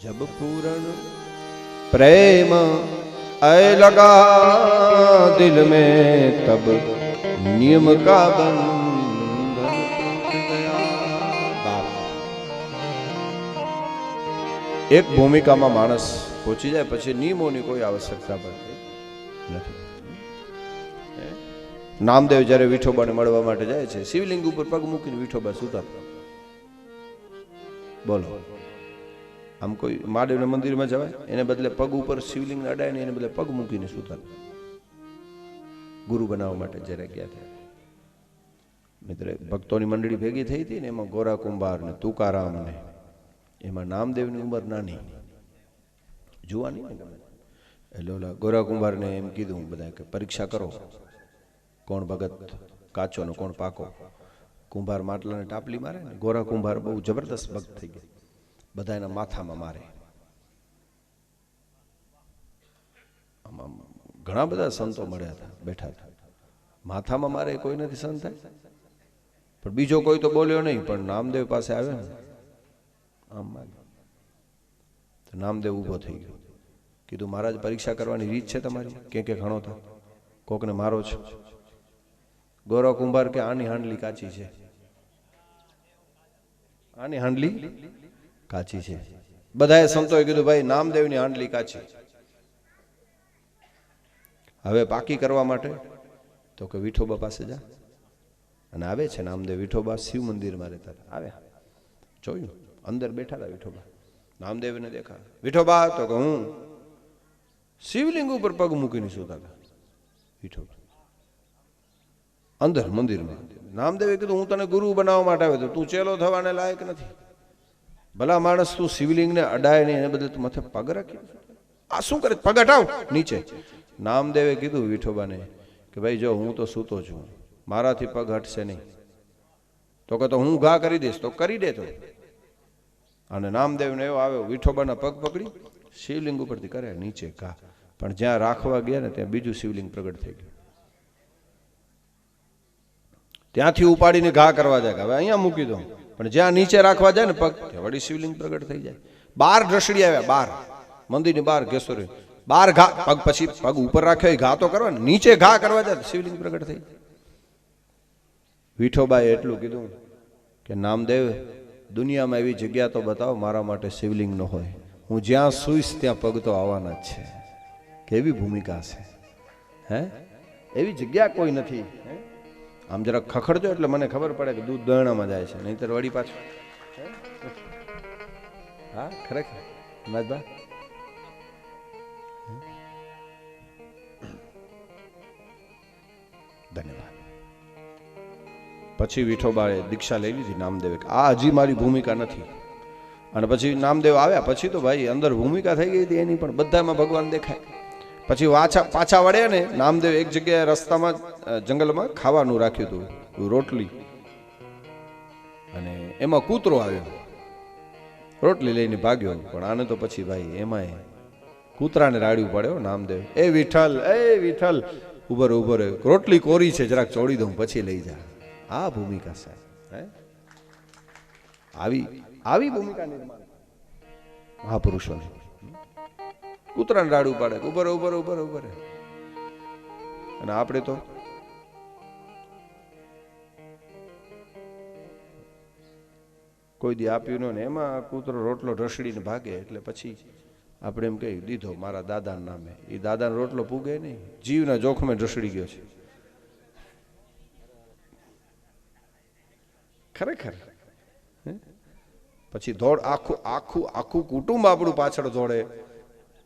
जब पूर्ण प्रेम ऐ लगा दिल में तब नियम का बंधन टूट गया। एक ભૂમિકામાં માણસ પહોંચી જાય પછી નિયમોની કોઈ આવશ્યકતા પડતી નથી. નામદેવ જ્યારે વિઠોબાને મળવા માટે જાય છે, શિવલિંગ ઉપર પગ મૂકીને વિઠોબા સુતા. બોલો, આમ કોઈ મહાદેવના મંદિરમાં જવાય? એને બદલે પગ ઉપર શિવલિંગ અડાય ને એને બદલે પગ મૂકીને સુતા. ગુરુ બનાવવા માટે જ્યારે ગયા હતા મિત્ર, ભક્તોની મંડળી ભેગી થઈ હતી ને, એમાં ગોરા કુંભાર ને તુકારામ ને, એમાં નામદેવની ઉંમર નાની જુવાની ને ગમે. એટલે ઓલા ગોરા કુંભારને એમ કીધું બધા કે પરીક્ષા કરો, કોણ ભગત કાચો ને કોણ પાકો. કુંભાર માટલાને ટાપલી મારે ને, ગોરા કુંભાર બહુ જબરદસ્ત ભક્ત થઈ ગયા, બધા એના માથામાં મારે. આમાં ઘણા બધા સંતો મળ્યા હતા, બેઠા હતા. માથામાં મારે કોઈ નથી સહન થાય, પણ બીજો કોઈ તો બોલ્યો નહીં. પણ નામદેવ પાસે આવે ને આમ તો નામદેવ ઊભો થઈ ગયો. કીધું મહારાજ, પરીક્ષા કરવાની રીત છે તમારી? કે ઘણો થાય, કોકને મારો છે. ગોરા કુંભાર કે આની હાંડલી કાચી છે, આની હાંડલી કાચી છે. બધાએ સંતોએ કીધું ભાઈ નામદેવની હાંડલી કાચી. હવે પાકી કરવા માટે તો કે વિઠોબા પાસે જા. અને આવે છે નામદેવ. વિઠોબા શિવ મંદિરમાં રહેતા હતા. આવ્યા, જોયું, અંદર બેઠા હતા વિઠોબા. નામદેવને દેખા. વિઠોબા તો કે હું શિવલિંગ ઉપર પગ મૂકીને સુતા હતા. વિઠોબા અંદર મંદિરમાં. નામદેવે કીધું હું તને ગુરુ બનાવવા માટે આવ્યો, તું ચેલો થવાને લાયક નથી. ભલા માણસ, તું શિવલિંગને અડાય નહીં, એને બદલે તું માથે પગ રાખી. આ શું કરે? પગ હટાવ નીચે. નામદેવે કીધું વિઠોબાને કે ભાઈ જો હું તો સૂતો છું, મારાથી પગ હટશે નહીં. તો કે તો હું ઘા કરી દઈશ. તો કરી દે તો. અને નામદેવને એવો આવ્યો, વિઠોબાના પગ પકડી શિવલિંગ ઉપરથી કરે નીચે ઘા. પણ જ્યાં રાખવા ગયા ને ત્યાં બીજું શિવલિંગ પ્રગટ થઈ ગયું. ત્યાંથી ઉપાડીને ઘા કરવા જાય, હવે અહીંયા મૂકી દો. પણ જ્યાં નીચે રાખવા જાય ને પગ, ત્યાં વળી શિવલિંગ પ્રગટ થઈ જાય. 12 ઢસડી આવ્યા, 12 મંદિરની 12 કેસોરી, 12 ઘા. પગ પછી પગ ઉપર રાખ્યો ઘા તો કરવા, નીચે ઘા કરવા જાય શિવલિંગ પ્રગટ થઈ. વિઠોબાએ એટલું કીધું કે નામદેવ, દુનિયામાં એવી જગ્યા તો બતાવો મારા માટે શિવલિંગ ન હોય. હું જ્યાં સુઈશ ત્યાં પગ તો આવવાના જ છે. કેવી ભૂમિકા છે હે! એવી જગ્યા કોઈ નથી. આમ જરા ખખડજો એટલે મને ખબર પડે કે દૂધ દરણામાં જાય છે, નહીતર વળી પાછું. હા ખરેખર નાથબા. ધન્યવાદ. પછી વિઠોબાએ દીક્ષા લઈ લીધી નામદેવે. આ હજી મારી ભૂમિકા નથી. અને પછી નામદેવ આવ્યા પછી તો ભાઈ અંદર ભૂમિકા થઈ ગઈ હતી એની, પણ બધામાં ભગવાન દેખાય. પછી પાછા વળ્યા ને, નામદેવ એક જગ્યાએ રસ્તામાં જંગલમાં ખાવાનું રાખ્યું હતું, રોટલી, અને એમાં કૂતરો આવ્યો, રોટલી લઈને ભાગ્યો. પણ આને તો પછી ભાઈ એમાંય કૂતરાને રાડ્યું પડ્યો. નામદેવ, એ વિઠ્ઠલ, એ વિઠ્ઠલ, ઉભો રે, રોટલી કોરી છે, જરાક ચોડી દઉં પછી લઈ જા. આ ભૂમિકા સાહેબ, હે આવી ભૂમિકા નિર્માણ મહાપુરુષોની. કૂતરાને રાડું પાડે, ઉભો રે. અને આપણે તો કોઈ દી આપ્યું ને એમાં કૂતરો રોટલો ઢસડીને ભાગે. એટલે પછી આપણે એમ કહી દીધો મારા દાદાના નામે. એ દાદાનો રોટલો પૂગે નહીં, જીવના જોખમે ઢસડી ગયો છે. ખરેખર. પછી દોડ, આખું કુટુંબ આપણું પાછળ દોડે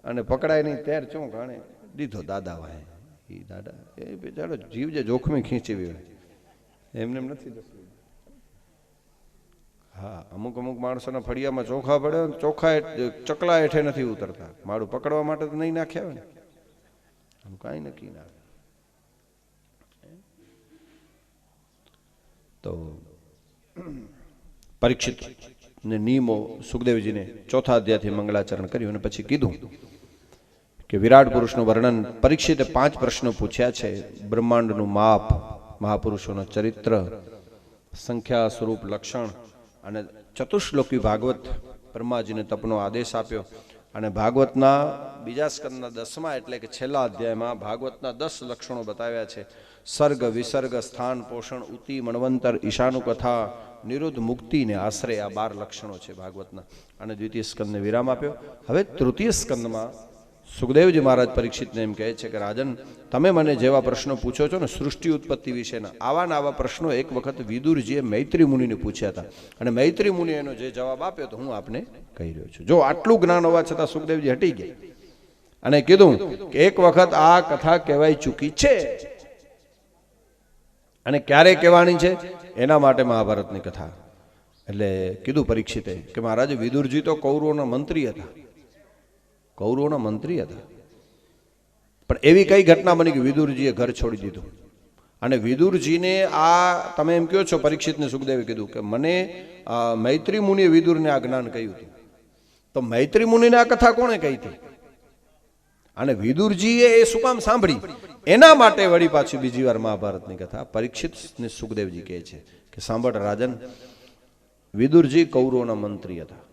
અને પકડાય નહીં. તેર ચોંક આણે દીધો દાદા વાહે. એ દાદા એ બેચારો જીવ જે જોખમે ખીંચી હોય એમને એમ નથી. હા, અમુક માણસોના ફળિયામાં ચોખા પડે, ચોખા ચકલા હેઠે નથી ઉતરતા. મારું પકડવા માટે તો નહીં નાખ્યા હોય ને, આમ કાંઈ નક્કી ના. તો પરીક્ષિત ને નિયમો સુખદેવજીને 4થા અધ્યાયથી મંગળાચરણ કર્યું અને પછી કીધું કે વિરાટ પુરુષનું વર્ણન. પરીક્ષિતે 5 પ્રશ્નો પૂછ્યા છે. બ્રહ્માંડનું માપ, મહાપુરુષોનું ચરિત્ર, સંખ્યા, સ્વરૂપ, લક્ષણ અને ચતુશ્લોકી ભાગવત બ્રહ્માજીને તપનો આદેશ આપ્યો અને ભાગવતના બીજા સ્કંદના 10મા એટલે કે છેલ્લા અધ્યાયમાં ભાગવતના 10 લક્ષણો બતાવ્યા છે. સર્ગ, વિસર્ગ, સ્થાન, પોષણ, ઉતિ, મણવંતર, ઈશાનુ કથા, નિરુદ્ધ, મુક્તિ ને આશ્રય, આ 12 લક્ષણો છે ભાગવતના. અને દ્વિતીય સ્કંદને વિરામ આપ્યો. હવે તૃતીય સ્કંદમાં સુખદેવજી મહારાજ પરીક્ષિતને એમ કહે છે કે રાજન, તમે મને જેવા પ્રશ્નો પૂછો છો ને સૃષ્ટિ ઉત્પત્તિ વિશેના, આવા પ્રશ્નો એક વખત વિદુરજીએ મૈત્રી મુનિને પૂછ્યા હતા અને મૈત્રી મુનિ એનો જે જવાબ આપ્યો તો હું આપને કહી રહ્યો છું. જો આટલું જ્ઞાન હોવા છતાં સુખદેવજી હટી ગયા અને કીધું કે એક વખત આ કથા કહેવાય ચૂકી છે અને ક્યારે કહેવાની છે એના માટે મહાભારતની કથા. એટલે કીધું પરીક્ષિતે કે મહારાજ, વિદુરજી તો કૌરવોના મંત્રી હતા, કૌરવોના મંત્રી હતા, પણ એવી કઈ ઘટના બની કે વિદુરજીએ ઘર છોડી દીધું. અને વિદુરજીને આ તમે એમ કહો છો, પરીક્ષિતને સુખદેવે કીધું કે મને મૈત્રી મુનિએ વિદુરને આ જ્ઞાન કહ્યું હતું, તો મૈત્રી મુનિને આ કથા કોણે કહી હતી અને વિદુરજીએ એ શું કામ સાંભળી, એના માટે વળી પાછી બીજી વાર મહાભારતની કથા પરીક્ષિતને સુખદેવજી કહે છે કે સાંભળ રાજન, વિદુરજી કૌરવોના મંત્રી હતા,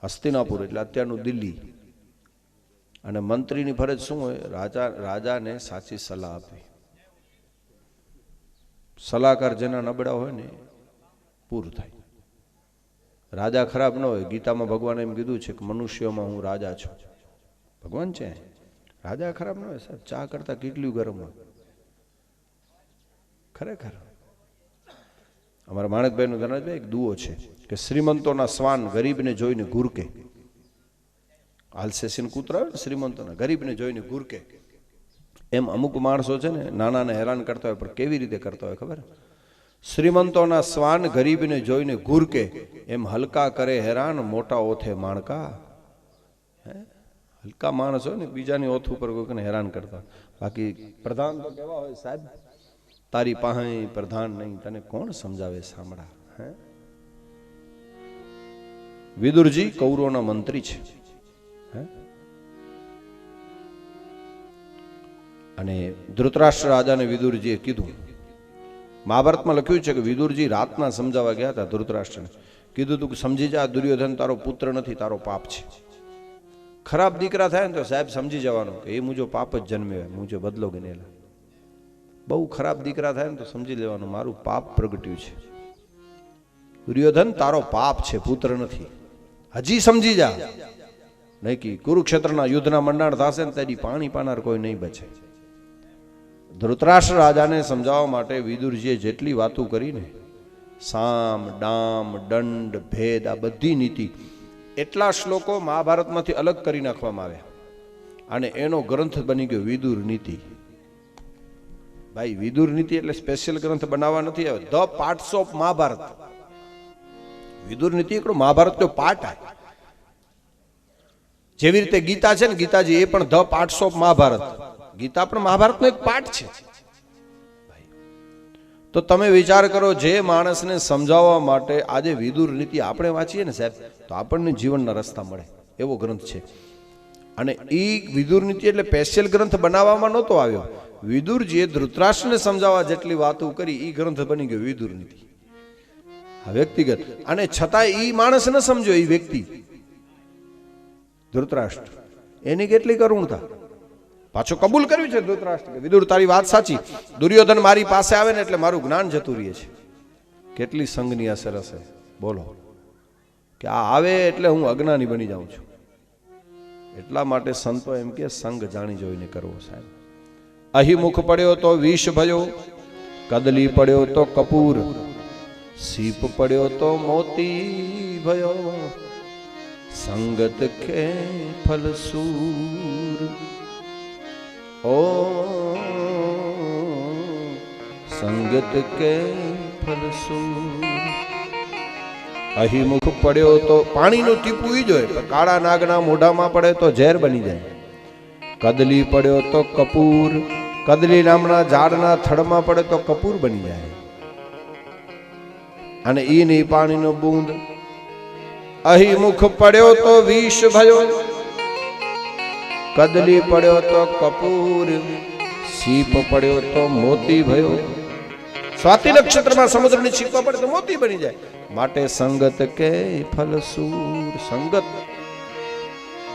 હસ્તિનાપુર એટલે અત્યારનું દિલ્હી. અને મંત્રીની ફરજ શું હોય? રાજાને સાચી સલાહ આપવી. સલાહકાર જેના નબળા હોય ને પૂરું થાય. રાજા ખરાબ ન હોય. ગીતામાં ભગવાને એમ કીધું છે કે મનુષ્યોમાં હું રાજા છું. ભગવાન છે, રાજા ખરાબ ન હોય સાહેબ, ચા કરતા કેટલું ગરમ હોય ખરેખર. અમારા માણકભાઈનું ધનરાજભાઈ એક દુઓ છે કે શ્રીમંતોના શ્વાન ગરીબને જોઈને ઘૂરકે. આલ્સેસીન કૂતરા હોય ને શ્રીમંતોના, ગરીબને જોઈને ઘૂરકે. એમ અમુક માણસો છે ને નાનાને હેરાન કરતા હોય, પણ કેવી રીતે કરતા હોય ખબર? શ્રીમંતોના શ્વાન ગરીબને જોઈને ઘૂરકે, એમ હલકા કરે હેરાન મોટા ઓથે માણકા. હલકા માણસ હોય ને બીજાની ઓથ ઉપર કોઈને હેરાન કરતા. બાકી પ્રધાન તો કેવા હોય સાહેબ, તારી પાસે પ્રધાન નહીં, તને કોણ સમજાવે સાંભળા. હે, વિદુરજી કૌરવોના મંત્રી છે. અને ધૃતરાષ્ટ્ર રાજાને વિદુરજીએ કીધું, મહાભારતમાં લખ્યું છે કે વિદુરજી રાતના સમજાવવા ગયા હતા ધૃતરાષ્ટ્રને. કીધું તું સમજી જા, દુર્યોધન તારો પુત્ર નથી, તારો પાપ છે. ખરાબ દીકરા થાય ને તો સાહેબ સમજી જવાનું કે એ મુજો પાપ જ જન્મ્યો, મુજો બદલો ગનેલા. બહુ ખરાબ દીકરા થાય ને તો સમજી લેવાનું મારું પાપ પ્રગટ્યું છે. દુર્યોધન તારો પાપ છે, પુત્ર નથી. હજી સમજી જા, નહીં કે કુરુક્ષેત્રના યુદ્ધના મંડાણ થશે ને તેની પાણી પાનાર કોઈ નહીં બચે. ધૃતરાષ્ટ્ર રાજાને સમજાવવા માટે વિદુરજીએ જેટલી વાતો કરીને, સામ, ડામ, દંડ, ભેદ, આ બધી નીતિ, એટલા શ્લોકો મહાભારતમાંથી અલગ કરી નાખવામાં આવ્યા અને એનો ગ્રંથ બની ગયો વિદુર નીતિ. ભાઈ, વિદુર નીતિ એટલે સ્પેશિયલ ગ્રંથ બનાવવા નથી આવ્યો, the parts of Mahabharat. Vidur નીતિ એકડો મહાભારતનો પાર્ટ આવે. જેવી રીતે ગીતા છે ને, ગીતાજી એ પણ the parts of Mahabharat. Gita પણ મહાભારતનો એક પાર્ટ છે. તો તમે વિચાર કરો, જે માણસને સમજાવવા માટે આજે વિદુર નીતિ આપણે વાંચીએ ને સાહેબ, તો આપણને જીવનના રસ્તા મળે એવો ગ્રંથ છે. અને એ વિદુર નીતિ એટલે સ્પેશિયલ ગ્રંથ બનાવવામાં નહોતો આવ્યો. વિદુરજીએ ધૃતરાષ્ટ્રને સમજાવવા જેટલી વાતો કરી, એ ગ્રંથ બની ગયો વિદુર નીતિ. આ વ્યક્તિગત, અને છતાં એ માણસ ન સમજો, એ વ્યક્તિ ધૃતરાષ્ટ્ર, એની કેટલી કરુણતા. પાછો કબૂલ કર્યું છે ધૃતરાષ્ટ્ર કે વિદુર તારી વાત સાચી, દુર્યોધન મારી પાસે આવે ને એટલે મારું જ્ઞાન જતું રહે છે. કેટલી સંઘની અસર હશે બોલો, કે આ આવે એટલે હું અજ્ઞાની બની જાઉં છું. એટલા માટે સંતો એમ કે સંગ જાણી જોઈને કરવો સાહેબ. અહીં મુખ પડ્યો તો વિષ ભયો, કદલી પડ્યો તો કપૂર, સીપ પડ્યો તો મોતી ભયો, સંગત કે ફલ સૂર. ઓ સંગત કે ફલ સૂર. અહીં મુખ પડ્યો તો પાણીનું ટીપું ઈ જોઈએ, કાળા નાગના મોઢામાં પડે તો ઝેર બની જાય. કદલી પડ્યો તો કપૂર, કદલી નામના ઝાડના થડમાં પડે તો કપૂર બની જાય. અને ઈ ની પાણીનો બૂંદ. અહીં મુખ પડ્યો તો વિષ ભયો, કદલી પડ્યો તો કપૂર, સીપ પડ્યો તો મોતી ભયો. સ્વાતિ નક્ષત્રમાં સમુદ્રની છીપા પડે તો મોતી બની જાય. માટે સંગત કે ફલસૂર. સંગત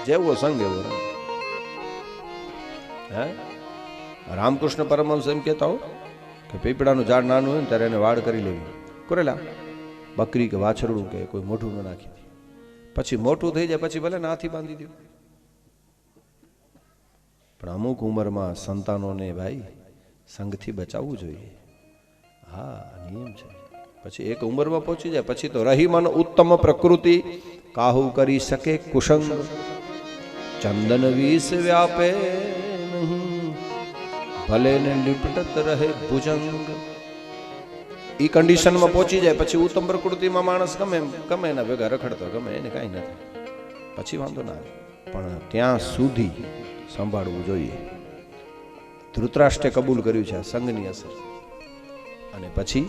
જેવો સંગ એવો રંગ. હે રામકૃષ્ણ પરમહંસ એમ કહેતા હો કે પીપળાનું ઝાડ નાનું હોય ને ત્યારે એને વાડ કરી લેવી. કરેલા બકરી કે વાછરડું કે કોઈ મોઢું ન નાખી, પછી મોટું થઈ જાય પછી ભલે નાથી બાંધી દો. પણ અમુક ઉંમરમાં સંતાનોને ભાઈ સંગથી બચાવવું જોઈએ. હા નિયમ છે. પછી એક ઉંમરમાં પહોંચી જાય પછી તો રહી મન ઉત્તમ પ્રકૃતિ કાહુ કરી શકે કુસંગ. ચંદન વિષ વ્યાપે નહીં ભલે ને લિપટત રહે ભુજંગ. ઈ કન્ડિશનમાં પહોંચી જાય પછી ઉત્તમ પ્રકૃતિમાં માણસ ગમે એના ભેગા રખડતો ગમે એને કાંઈ નથી, પછી વાંધો ના આવે. પણ ત્યાં સુધી સંભાળવું જોઈએ. ધૃતરાષ્ટ્રે કબૂલ કર્યું છે આ સંઘની અસર. અને પછી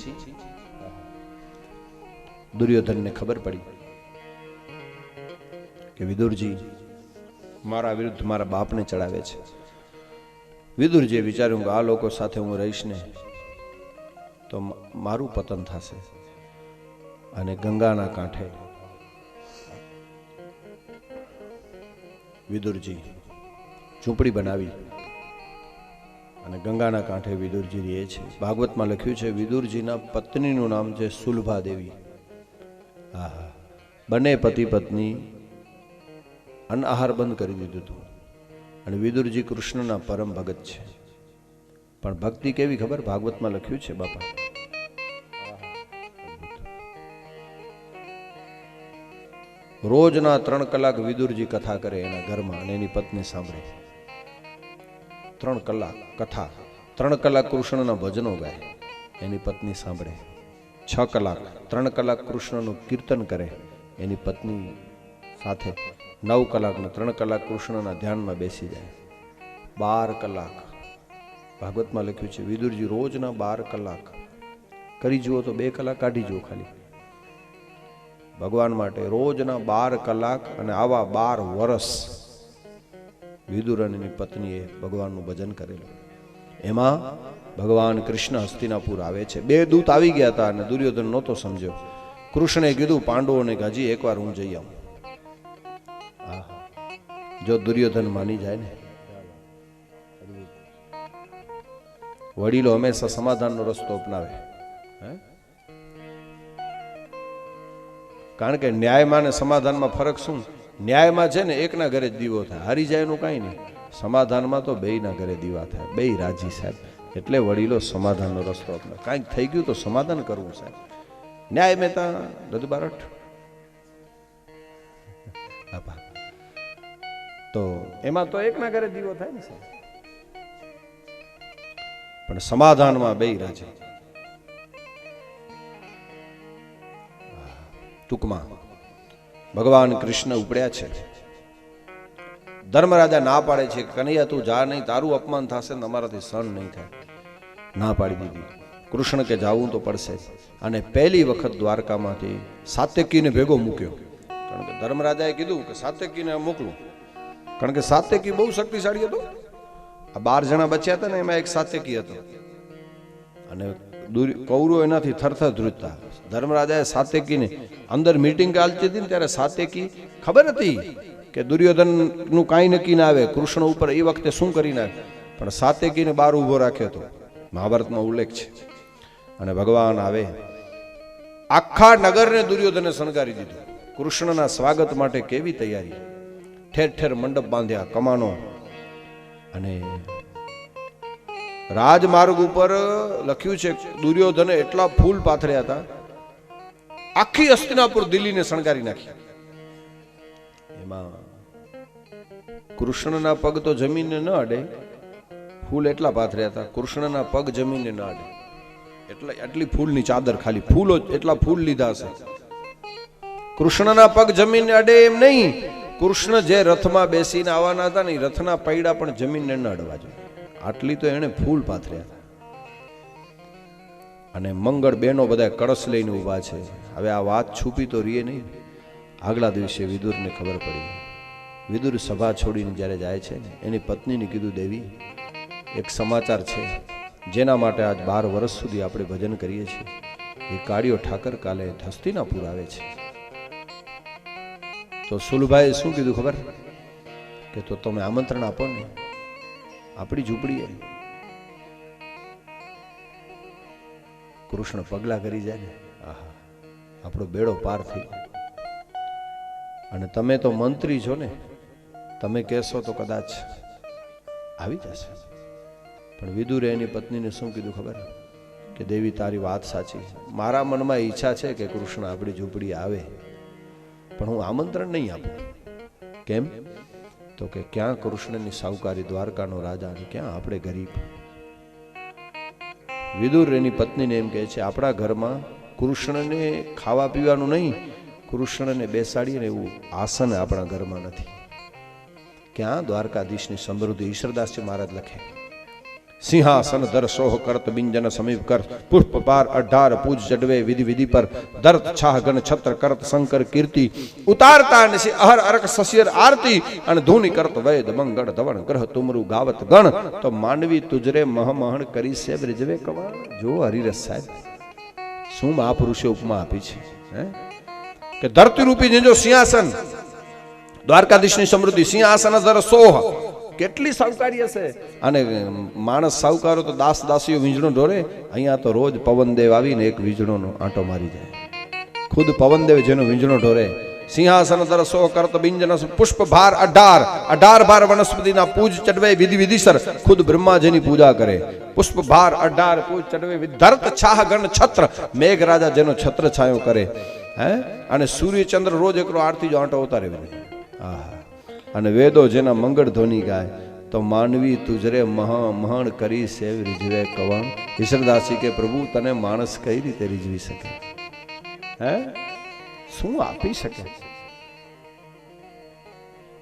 દુર્યોધનને ખબર પડી કે વિદુરજી મારા વિરુદ્ધ મારા બાપને ચડાવે છે. વિદુરજીએ વિચાર્યું કે આ લોકો સાથે હું રહીશ ને તો મારું પતન થશે. અને ગંગાના કાંઠે વિદુરજી ઝૂંપડી બનાવી અને ગંગાના કાંઠે વિદુરજી રહે છે. ભાગવતમાં લખ્યું છે વિદુરજીના પત્નીનું નામ છે સુલભા દેવી. હા, બંને પતિ પત્ની અન્ન આહાર બંધ કરી દીધું હતું. અને વિદુરજી કૃષ્ણના પરમ ભગત છે. પણ ભક્તિ કેવી ખબર? ભાગવતમાં લખ્યું છે બાપા, રોજના 3 કલાક વિદુરજી કથા કરે એના ઘરમાં અને એની પત્ની સાંભળે. 3 કલાક કથા, 3 કલાક કૃષ્ણના ભજનો ગાય, એની પત્ની સાંભળે. 6 કલાક 3 કલાક કૃષ્ણનું કીર્તન કરે એની પત્ની સાથે. 9 કલાક ને 3 કલાક કૃષ્ણના ધ્યાનમાં બેસી જાય. 12 કલાક ભાગવતમાં લખ્યું છે વિદુરજી રોજના 12 કલાક કરી જુઓ તો 2 કલાક કાઢી જુઓ ખાલી ભગવાન માટે. રોજના 12 કલાક અને આવા 12 વર્ષ વિદુર અને એની પત્નીએ ભગવાનનું ભજન કરેલું. એમાં ભગવાન કૃષ્ણ હસ્તિનાપુર આવે છે. 2 દૂત આવી ગયા હતા અને દુર્યોધન નહોતો સમજ્યો. કૃષ્ણે કીધું પાંડવોને કે હજી એકવાર હું જઈ આવું. જો દુર્યોધન માની જાય ને, વડીલો હંમેશા સમાધાનનો રસ્તો અપનાવે. કારણ કે ન્યાયમાં ને સમાધાનમાં ફરક શું? ન્યાયમાં છે ને એકના ઘરે જ દીવો થાય, હારી જાય એનું કાંઈ નહીં. સમાધાનમાં તો બેયના ઘરે દીવા થાય, બેય રાજી સાહેબ. એટલે વડીલો સમાધાનનો રસ્તો અપનાવે. કાંઈક થઈ ગયું તો સમાધાન કરવું સાહેબ. ન્યાય મહેતા દદબારઠ તો એમાં તો એકના ઘરે દીવો થાય ને સાહેબ. પણ સમાધાનમાં બેય રાજી. ટૂંકમાં ભગવાન કૃષ્ણ ઉપડ્યા છે. ધર્મરાજા ના પાડે છે કનૈયા તું જા નહીં, તારું અપમાન થશે ને અમારાથી સહન નહીં થાય. ના પાડી દીધી. કૃષ્ણ કે જાવું તો પડશે. અને પહેલી વખત દ્વારકામાંથી સાત્યકીને ભેગો મૂક્યો. કારણ કે ધર્મરાજાએ કીધું કે સાત્યકીને મોકલું, કારણ કે સાત્યકી બહુ શક્તિશાળી હતો. આ 12 જણા બચ્યા હતા ને એમાં એક સાત્યકી હતો. અને કૌરવો એનાથી થરથર ધ્રુજતા. ધર્મરાજાએ સાત્યકીને અંદર મીટિંગ ચાલતી હતી ને ત્યારે સાત્યકી ખબર હતી કે દુર્યોધનનું કાંઈ નક્કી ના આવે, કૃષ્ણ ઉપર એ વખતે શું કરી નાખે. પણ સાત્યકીને બહાર ઊભો રાખ્યો હતો, મહાભારતમાં ઉલ્લેખ છે. અને ભગવાન આવે, આખા નગરને દુર્યોધને શણગારી દીધું. કૃષ્ણના સ્વાગત માટે કેવી તૈયારી! ઠેર ઠેર મંડપ બાંધ્યા, કમાનો. અને રાજમાર્ગ ઉપર લખ્યું છે દુર્યોધને એટલા ફૂલ પાથર્યા હતા, આખી હસ્તિનાપુર દિલ્હીને શણગારી નાખી. એમાં કૃષ્ણના પગ તો જમીનને ન અડે, ફૂલ એટલા પાથર્યા હતા. કૃષ્ણના પગ જમીનને ન અડે, એટલી ફૂલની ચાદર, ખાલી ફૂલો એટલા ફૂલ લીધા હશે. કૃષ્ણના પગ જમીનને અડે એમ નહીં, કૃષ્ણ જે રથમાં બેસીને આવવાના હતા ને રથના પૈડા પણ જમીનને ન અડવા જોઈએ, આટલી તો એને ફૂલ પાથર્યા હતા. અને મંગળ બહેનો બધા કળશ લઈને ઊભા છે. હવે આ વાત છુપી તો રીએ નહીં. આગલા દિવસે વિદુરને ખબર પડી. વિદુર સભા છોડીને જ્યારે જાય છે ને એની પત્નીને કીધું, દેવી એક સમાચાર છે જેના માટે આજ 12 વર્ષ સુધી આપણે ભજન કરીએ છીએ. એ કાળિયો ઠાકર કાલે હસ્તિનાપુર આવે છે. તો સુલભાઈએ શું કીધું ખબર? કે તો તમે આમંત્રણ આપો ને આપણી ઝૂંપડીએ. કૃષ્ણ પગલા કરી જાય ને, આહા, આપણો બેડો પાર થઈ જાય. અને તમે તો મંત્રી છો ને, તમે કહેશો તો કદાચ આવી જશે. પણ વિદુરે એની પત્નીને શું કીધું ખબર? કે દેવી તારી વાત સાચી છે, મારા મનમાં ઈચ્છા છે કે કૃષ્ણ આપણી ઝૂંપડી આવે, પણ હું આમંત્રણ નહીં આપું. કેમ? તો કે ક્યાં કૃષ્ણની સાવકારી, દ્વારકાનો રાજા, અને ક્યાં આપણે ગરીબ. વિદુર એની પત્નીને એમ કહે છે, આપણા ઘરમાં કૃષ્ણને ખાવા પીવાનું નહીં, કૃષ્ણને બેસાડીને એવું આસન આપણા ઘરમાં નથી. ક્યાં? દ્વારકાધીશની સમૃદ્ધિ. ઈશ્વરદાસજી મહારાજ લખે, સિંહાસન દર સોહ કરત બિંજન સમીપ કર, પુષ્પ પાર 18 પૂજ ચડવે વિધિ વિધિ પર, દર્ત છાહ ગણ છત્ર કરત શંકર કીર્તિ, ઉતારતા નિશી અહર અરક સસિયર આરતી, અને ધૂની કરત વૈદ મંગળ ધવણ ગ્રહ તુમરું ગાવત ગણ, તો માનવી તુજરે મહમહણ કરી સે બ્રિજવે કવાણ. જો હરિરસ સાહેબ શું મહાપુરુષે ઉપમા આપી છે, હે? કે ધરતી રૂપી જો સિંહાસન, દ્વારકાધીશની સમૃદ્ધિ, સિંહાસન દર સોહ, કેટલી સાવકારી હશે. અને માણસ સાવકારો તો દાસ દાસીઓ વીંજણો ઢોરે, અહીંયા તો રોજ પવનદેવ આવીને એક વીંજણોનો આંટો મારી જાય. ખુદ પવનદેવ જેનો વીંજણો ઢોરે. સિંહાસન દર સો કરત બિંજન પુષ્પ ભાર 18 ભાર વનસ્પતિના પૂજ ચડવે વિધિ વિધિસર, ખુદ બ્રહ્મા જેની પૂજા કરે. પુષ્પ ભાર 18 પૂજ ચડવે, ધરત છાહ ગણ છત્ર, મેઘ રાજા જેનો છત્ર છાયો કરે, હે? અને સૂર્ય ચંદ્ર રોજ એકલો આરતી જો આંટો ઉતારે. આહા. અને વેદો જેના મંગળ ધ્વનિ ગાય, તો માનવી તુજરે મહણ કરી સેવ રીઝવે કવણ. ઈશ્વરદાસી કે પ્રભુ તને માણસ કઈ રીતે રીઝવી શકે, હે? શું આપી શકે?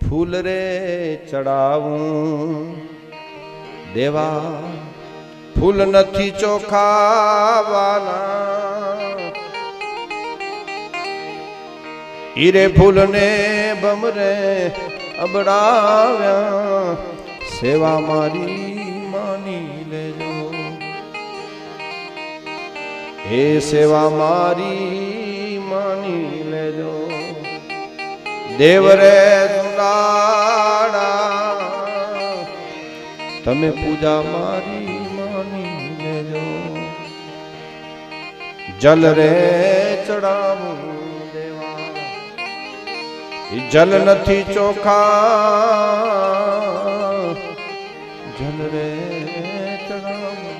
ફૂલ રે ચડાવું દેવા, ફૂલ નથી ચોખાવાના, હીરે ફૂલને બમરે અબડાવ્યા, સેવા મારી માની લેજો, હે સેવા મારી માની લેજો. દેવ રે દુલાડા, તમે પૂજા મારી માની લેજો. જલ રે ચડાવું દેવા, જલ નથી ચોખા, જલ રે ચડાવું.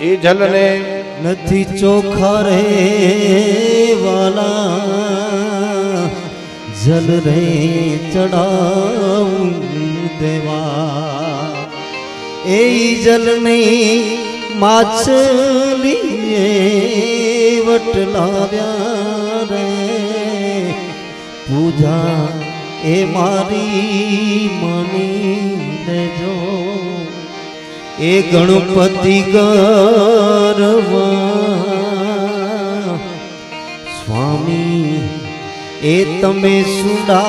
એ જલને નથી ચોખા રે વાલા, જલ રે ચડાવું દેવા. એ જલને માછલીએ વટલાવ્યા રે, પૂજા એ મારી માની લેજો. એ ગણપતિ ગરવા સ્વામી, એ તમે સુડાણા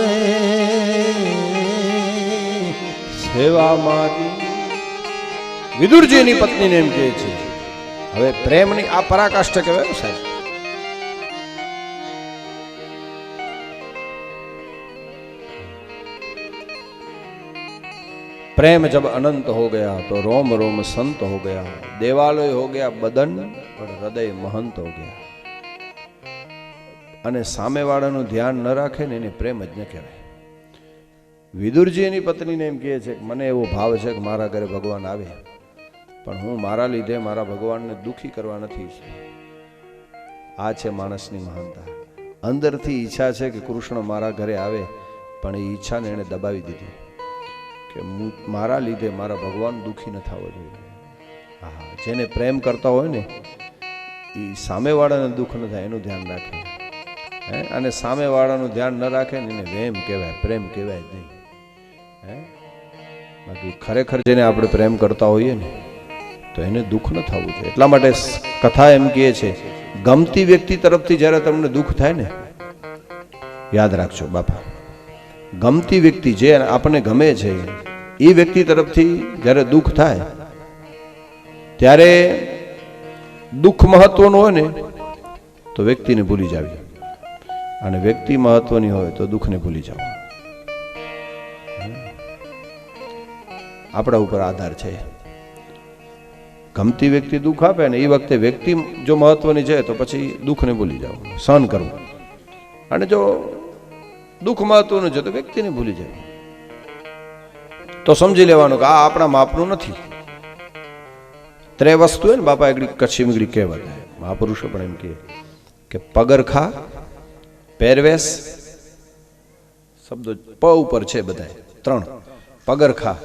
રે, સેવા મારી. વિદુરજીની પત્નીને એમ કહે છે. હવે પ્રેમની આ પરાકાષ્ઠા કહેવાય સાહેબ. प्रेम जब अनंत हो गया तो रोम रोम संत हो गया, देवालय हो गया बदन पर हृदय महंत हो गया. અને સામેવાળાનું ધ્યાન ન રાખે ને એને પ્રેમ જ ન કહેવાય. વિદુરજી એની પત્નીને એમ કહે છે કે મને એવો ભાવ છે કે મારા ઘરે ભગવાન આવે, પણ હું મારા લીધે મારા ભગવાનને દુખી કરવા નથી ઈચ્છતો. આ છે માણસની મહાનતા. અંદરથી ઈચ્છા છે કે કૃષ્ણ મારા ઘરે આવે, પણ એ ઈચ્છાને એણે દબાવી દીધી કે મારા લીધે મારા ભગવાન દુખી ન થવો જોઈએ. હા, જેને પ્રેમ કરતા હોય ને એ સામેવાળાને દુઃખ ન થાય એનું ધ્યાન રાખે, હે? અને સામેવાળાનું ધ્યાન ન રાખે ને એને વેમ કહેવાય, પ્રેમ કહેવાય જ નહીં, હે? બાકી ખરેખર જેને આપણે પ્રેમ કરતા હોઈએ ને તો એને દુઃખ ન થવું જોઈએ. એટલા માટે કથા એમ કહે છે, ગમતી વ્યક્તિ તરફથી જ્યારે તમને દુઃખ થાય ને, યાદ રાખજો બાપા, ગમતી વ્યક્તિ જે આપણને ગમે છે એ વ્યક્તિ તરફથી જ્યારે દુઃખ થાય ત્યારે દુઃખ મહત્વનું હોય ને તો વ્યક્તિને ભૂલી જાવી, અને વ્યક્તિ મહત્વની હોય તો દુઃખને ભૂલી જાવ. આપણા ઉપર આધાર છે. ગમતી વ્યક્તિ દુઃખ આપે ને એ વખતે વ્યક્તિ જો મહત્વની છે તો પછી દુઃખને ભૂલી જાવ, સહન કરવું. અને જો દુઃખ મહત્વનું છે તો વ્યક્તિને ભૂલી જાય. તો સમજી લેવાનું કે આ આપણા માપનું નથી. ત્રે વસ્તુ હે ને બાપા એકડી કચ્છી મીગડી કહેવત હે, મહાપુરુષો પણ એમ કહે કે પગરખા, પહેરવેશ, શબ્દો પ ઉપર છે બધા, ત્રણ: પગરખા,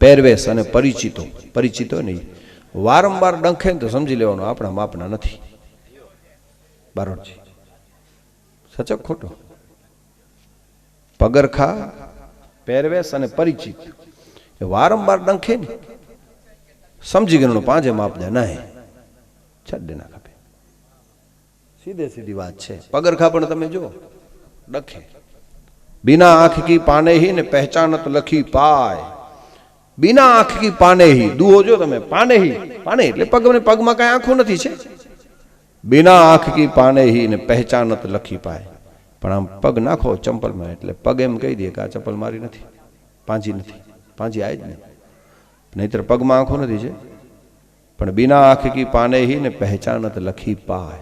પહેરવેશ અને પરિચિતો. પરિચિતો નહીં, વારંવાર ડંખે ને તો સમજી લેવાનું આપણા માપના નથી. બારોટજી સચક ખોટો? પગરખા, પહેરવેશ અને પરિચિત વારંવાર ડંખે ને સમજી ગયું પાંચે માપ દે ના છડે ના ખપે. સીધે સીધી વાત છે. પગરખા પણ તમે જો ડખે, बिना आंख की पाने ही ने पहचानत लखी पाय. बिना आंख की पाने ही दुओ जो तमे पाने ही, पाने એટલે પગ ને પગમાં કઈ આંખો નથી છે. बिना आंख की पाने ही ने पहचानत लखी पाय. પણ આમ પગ નાખો ચંપલમાં એટલે પગ એમ કહી દે કે આ ચંપલ મારી નથી, પાંજી નથી, પાંજી આય જ નહીં. નહીતર પગમાં આંખો નથી છે. પણ बिना आंख की पाने ही ने पहचानत लखी पाय.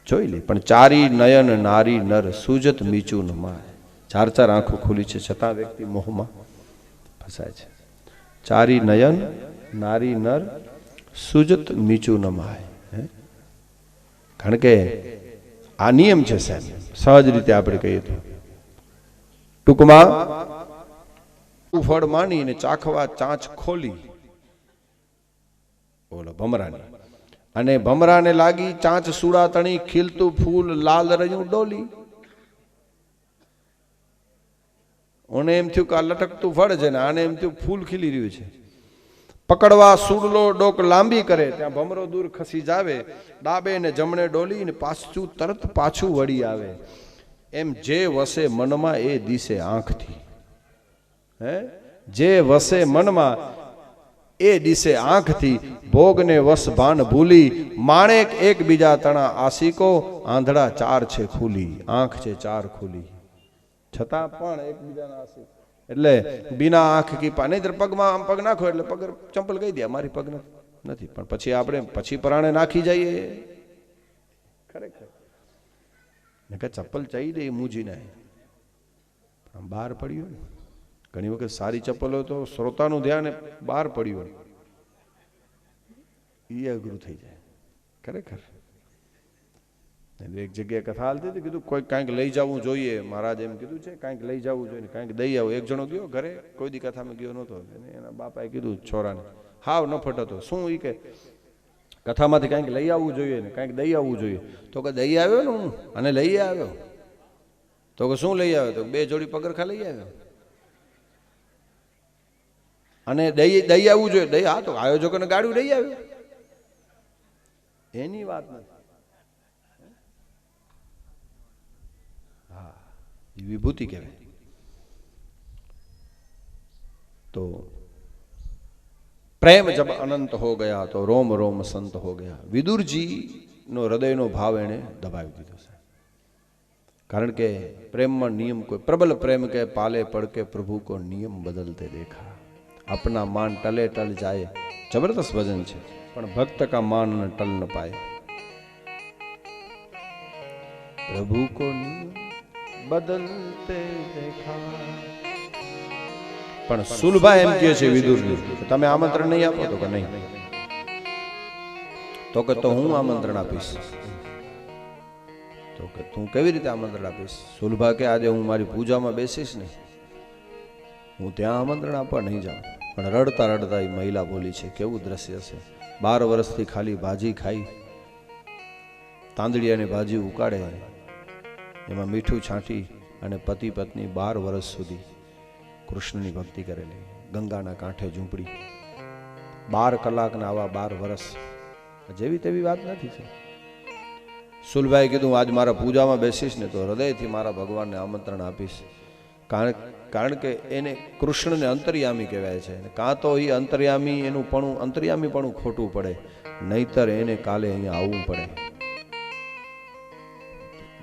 જોઈ લે. પણ ચારી નયન નારી નર સુજત મીચું ન માય. ચાર ચાર આંખો ખુલી છે છતાં વ્યક્તિ મોહમાં ફસાય છે. ચારી નયન નારી નર સુજત મીચું ન માય. કારણ કે આ નિયમ છે સાહેબ, સહજ રીતે આપણે કહીએ તો. ટૂંકમાં ફળ માનીને ચાખવા ચાંચ ખોલી બોલો ભમરાની, અને ભમરાને લાગી ચાંચ સુડા તણી, ખીલતું ફૂલ લાલ રહ્યું ડોલી. ઓને એમ થયું કે આ લટકતું ફળ છે ને આને એમ થયું ફૂલ ખીલી રહ્યું છે. પકડવા સુડલો ડોક લાંબી કરે ત્યાં ભમરો દૂર ખસી જાવે, ડાબે ને જમણે ડોલી ને પાછું તરત પાછું વળી આવે. એમ જે વસે મનમાં એ દિશે આંખથી. જે વસે મનમાં એ દિશે આંખથી, ભોગને વસ ભાન ભૂલી. માણેક એકબીજા તણા આશિકો, આંધળા ચાર છે ખુલી. આંખ છે ચાર ખુલી છતાં પણ એકબીજાના આશિક. એટલે બિના આંખ કી પા, નહીં પગમાં આમ પગ નાખો એટલે પગ ચંપલ કહી દે મારી પગ નથી. પણ પછી આપણે પછી પરાણે નાખી જઈએ ખરેખર ને કે ચપ્પલ ચાઈ દે મૂજીને આમ બહાર પડ્યું. ઘણી વખત સારી ચપ્પલ હોય તો શ્રોતાનું ધ્યાન બહાર પડ્યું હોય એ અઘરું થઈ જાય ખરેખર. એક જગ્યાએ કથા હાલતી હતી, કીધું કોઈ કાંઈક લઈ જવું જોઈએ. મહારાજ એમ કીધું છે કાંઈક લઈ જવું જોઈએ, કાંઈક દઈ આવું. એક જણો ગયો ઘરે, કોઈ દી કથામાં ગયો નહોતો. એના બાપાએ કીધું છોરાને, હાવ નફટ હતો. શું એ કે કથામાંથી કાંઈક લઈ આવવું જોઈએ ને કાંઈક દઈ આવવું જોઈએ. તો કે દઈ આવ્યો ને હું, અને લઈ આવ્યો. તો કે શું લઈ આવ્યો? તો 2 જોડી પગરખા લઈ આવ્યો. અને દઈ આવવું જોઈએ. દઈ હા તો આયોજકોને ગાડું દઈ આવ્યો, એની વાત નથી. विभूति कहेवाय. तो प्रेम जब अनंत हो गया तो रोम रोम संत हो गया. विदुर जी नो हृदय नो भाव एने दबावी दीधो छे. कारण के प्रेम में नियम कोई प्रबल प्रेम के पाले पड़ के प्रभु को नियम बदलते देखा. अपना मान टले टल जाए. जबरदस्त भजन छे, पण भक्त का मान न टल न पाए. प्रभु को बदलते देखा. પણ સુલભા એમ કહે છે વિદુરને, તમે આમંત્રણ નહીં આપો? તો કે નહીં. તો કે તો હું આમંત્રણ આપીશ. તો કે તું કેવી રીતે આમંત્રણ આપીશ? સુલભા કે આજે હું મારી પૂજામાં બેસીશ ને, હું ત્યાં આમંત્રણ આપવા નહીં જાઉં. પણ રડતા રડતા એ મહિલા બોલી છે, કેવું દ્રશ્ય છે. 12 વર્ષથી ખાલી ભાજી ખાઈ, તાંદડિયાની ભાજી ઉકાળે, એમાં મીઠું છાંટી, અને પતિ પત્ની 12 વર્ષ સુધી કૃષ્ણની ભક્તિ કરેલી. ગંગાના કાંઠે ઝૂંપડી, 12 કલાકના આવા 12 વર્ષ. જેવી તેવી વાત નથી છે. સુલભાઈ કીધું આજ મારા પૂજામાં બેસીશ ને તો હૃદયથી મારા ભગવાનને આમંત્રણ આપીશ. કારણ કારણ કે એને કૃષ્ણને અંતર્યામી કહેવાય છે. કાં તો એ અંતર્યામી એનું પણ અંતર્યામી પણ ખોટું પડે, નહીતર એને કાલે અહીંયા આવવું પડે.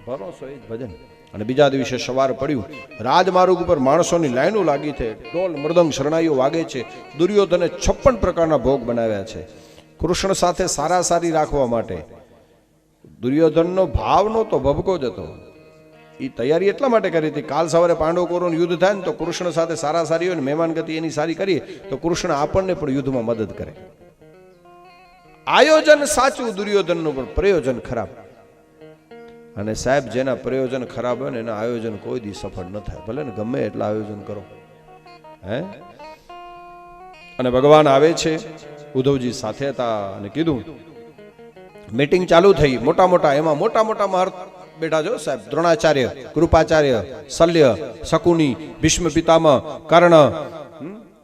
ભરોસો એ જ ભજન. અને બીજા દિવસે સવાર પડ્યું, રાજમાર્ગ ઉપર માણસોની લાઈનો લાગી છે, ઢોલ મૃદંગ શરણાઈઓ વાગે છે. દુર્યોધને 56 પ્રકારના ભોગ બનાવ્યા છે કૃષ્ણ સાથે સારાસારી રાખવા માટે. દુર્યોધનનો ભાવ નહોતો, ભભકો જ હતો. એ તૈયારી એટલા માટે કરી હતી, કાલ સવારે પાંડવ કૌરવનું યુદ્ધ થાય ને તો કૃષ્ણ સાથે સારાસારી હોય ને મહેમાનગતિ એની સારી કરીએ તો કૃષ્ણ આપણને પણ યુદ્ધમાં મદદ કરે. આયોજન સાચું દુર્યોધનનું, પણ પ્રયોજન ખરાબ. અને સાહેબ, જેના પ્રયોજન ખરાબ હોય ને એના આયોજન કોઈ દી સફળ ન થાય, ભલે ને ગમે એટલા આયોજન કરો. હે, અને ભગવાન આવે છે, ઉદ્ધવજી સાથે હતા અને કીધું, મીટિંગ ચાલુ થઈ. મોટા મોટા મહર્ષ બેઠા છો સાહેબ, દ્રોણાચાર્ય, કૃપાચાર્ય, શલ્ય, શકુની, ભીષ્મ પિતામહ, કર્ણ,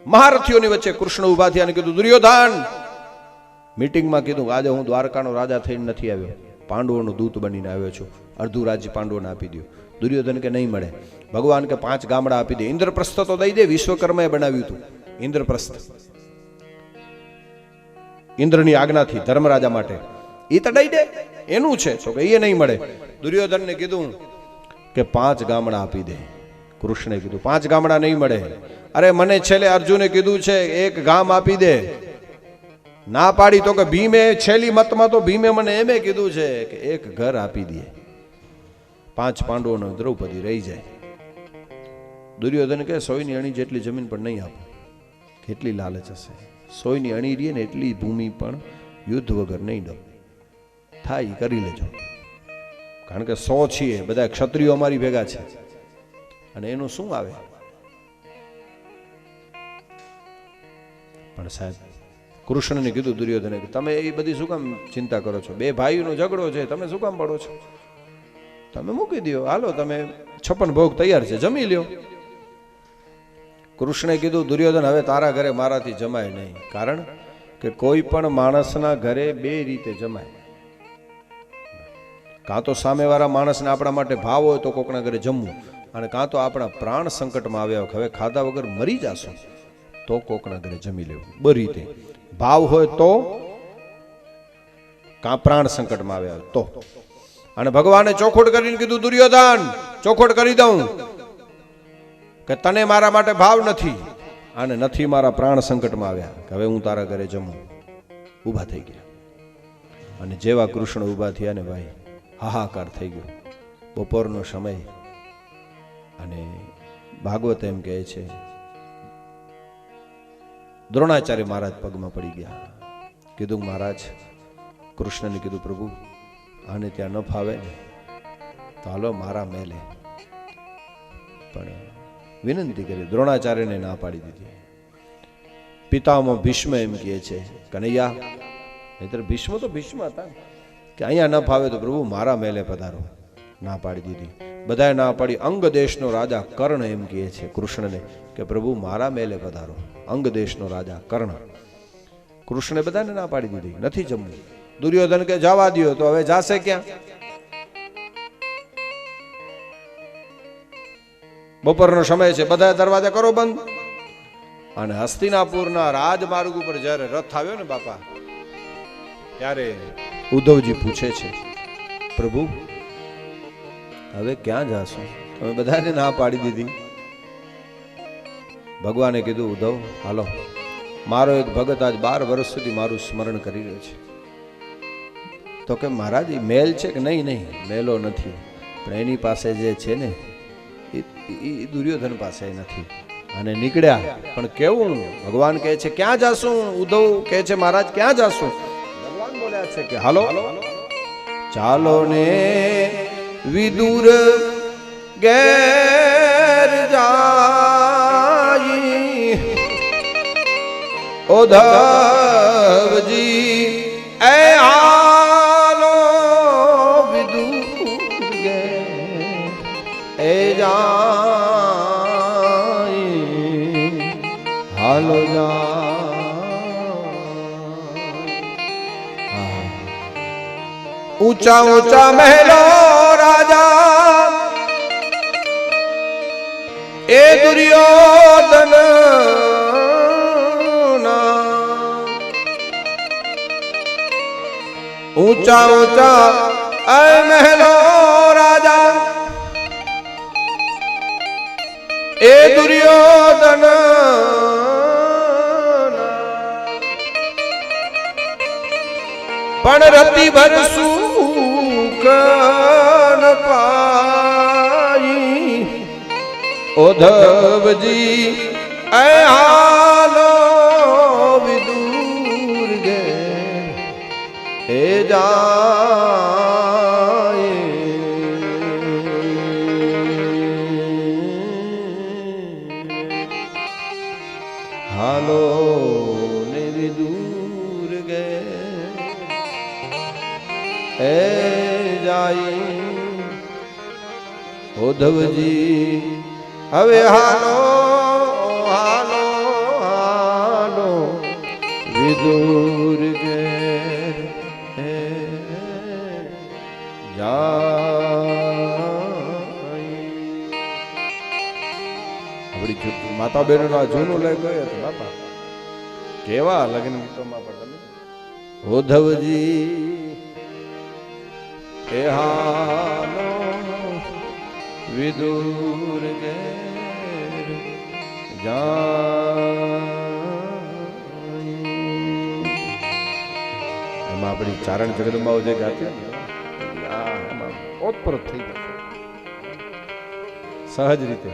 મહારથીઓની વચ્ચે કૃષ્ણ ઉભા થયા અને કીધું, દુર્યોધન મીટિંગમાં કીધું, આજે હું દ્વારકાનો રાજા થઈને નથી આવ્યો, પાંડવોનો દૂત બનીને આવ્યો છું. અડધું રાજ્ય પાંડવોને આપી દો. દુર્યોધન કે નહીં મળે. ભગવાન કે 5 ગામડા આપી દે. ઇન્દ્રપ્રસ્થ તો દઈ દે, વિશ્વકર્માએ બનાવ્યું હતું ઇન્દ્રપ્રસ્થ, ઇન્દ્રની આજ્ઞાથી ધર્મરાજા માટે. એ તો દઈ દે, એનું છે. તો કે એ નહીં મળે. દુર્યોધનને કીધું કે 5 ગામડા આપી દે. કૃષ્ણે કીધું 5 ગામડા નહીં મળે. અરે મને છેલ્લે અર્જુને કીધું છે 1 ગામ આપી દે. ના પાડી તો કે ભીમે, છેલ્લી મતમાં તો ભીમે મને એમે કીધું છે કે 1 ઘર આપી દે, 5 પાંડવોનો દ્રૌપદી રહી જાય. દુર્યોધન કે 100ની અણી જેટલી જમીન પણ નહીં આપો. કેટલી લાલચ હશે! 100ની અણી રહી ને એટલી ભૂમિ પણ યુદ્ધ વગર નહીં દો. થાય કરી લેજો, કારણ કે 100 છીએ બધા ક્ષત્રિયો અમારી ભેગા છે, અને એનું શું આવે? પણ સાહેબ, કૃષ્ણને કીધું દુર્યોધને કે તમે એ બધી શું કામ ચિંતા કરો છો? 2 ભાઈઓનો ઝઘડો છે, તમે શું કામ પડો છો? તમે મૂકી દો, હાલો તમે 56 ભોગ તૈયાર છે, જમી લ્યો. કૃષ્ણે કીધું, દુર્યોધન હવે તારા ઘરે મારાથી જમાય નહીં, કારણ કે કોઈ પણ માણસના ઘરે 2 રીતે જમાય. કાં તો સામેવાળા માણસને આપણા માટે ભાવ હોય તો કોકના ઘરે જમવું, અને કાં તો આપણા પ્રાણ સંકટમાં આવ્યા હવે ખાધા વગર મરી જાશું તો કોકના ઘરે જમી લેવું. 2 રીતે ભાવ હોય તો, કાં પ્રાણ સંકટમાં આવ્યા તો. અને ભગવાને ચોખોટ કરીને કીધું, દુર્યોધન ચોખોટ કરી દઉં કે તને મારા માટે ભાવ નથી અને નથી મારા પ્રાણ સંકટમાં આવ્યા, કે હવે હું તારા ઘરે જમું. ઊભા થઈ ગયા, અને જેવા કૃષ્ણ ઊભા થયા ને ભાઈ, હાહાકાર થઈ ગયો. બપોરનો સમય, અને ભાગવત એમ કહે છે દ્રોણાચાર્ય મહારાજ પગમાં પડી ગયા. કીધું, મહારાજ, કૃષ્ણને કીધું, પ્રભુ આને ત્યાં ન ફાવે ને તો હાલો મારા મહેલે. પણ વિનંતી કરી, દ્રોણાચાર્યને ના પાડી દીધી. પિતામહ ભીષ્મ એમ કહે છે, કનૈયા, નહીતર ભીષ્મ તો ભીષ્મ હતા કે અહીંયા ન ફાવે તો પ્રભુ મારા મહેલે પધારો. ના પાડી દીધી. બધાએ ના પાડી. અંગ દેશનો રાજા કર્ણ એમ કહે છે કૃષ્ણને કે પ્રભુ મારા મહેલે પધારો. અંગ દેશનો રાજા કર્ણ. કૃષ્ણે બધાને ના પાડી દીધી, નથી જમવું. દુર્યોધન કે જવા દો, તો હવે જાશે ક્યાં? બપોરનો સમય છે, બધા દરવાજા કરો બંધ. અને હસ્તિનાપુરના રાજમાર્ગ ઉપર જ્યારે રથ આવ્યો ને બાપા, ત્યારે ઉદ્ધવજી પૂછે છે, પ્રભુ હવે ક્યાં જાશું? તમે બધાને ના પાડી દીધી. ભગવાને કીધું, ઉદ્ધવ હાલો, મારો એક ભગત આજ 12 વર્ષ સુધી મારું સ્મરણ કરી રહ્યો છે. તો કે મહારાજ એ મેલ છે કે? નહીં, મેલો નથી, પણ એની પાસે જે છે ને એ દુર્યોધન પાસે નથી. અને નીકળ્યા, પણ કેવું? ભગવાન કહે છે ક્યાં જાશું? ઉદ્ધવ કહે છે મહારાજ ક્યાં જાશું? ભગવાન બોલ્યા છે કે હાલો, ચાલો ને વિદુર ઘેર જાઈ, ઉદ્ધવજી એ હાલો વિદુર ઘેર એ જાઈ, હાલો જા. ઊંચા ઊંચા મહેલો રાજા એ દુર્યોધન ઊંચા ઊંચા મહેલો રાજા એ દુર્યોધન પણ રતિ ભર સુખ ન પાઈ ઓધવજી હાલો વિદુર ગે એ જાય હાલો ને વિદુર ગે એ જાય ઉદ્ધવજી હવે હાલો હાલો હાલો વિદુર ઘેર હે આપણી માતા બહેનો ના જૂનું લઈ ગયો હતો બાપા કેવા લગ્ન ગીતોમાં પણ તમે ઉદ્ધવજી એ હાલો વિદુર ઘેર એમાં આપણી ચારણ જગદંબાઓ જે ગાતી એમાં ઓતપ્રોત થઈ ગઈ સહજ રીતે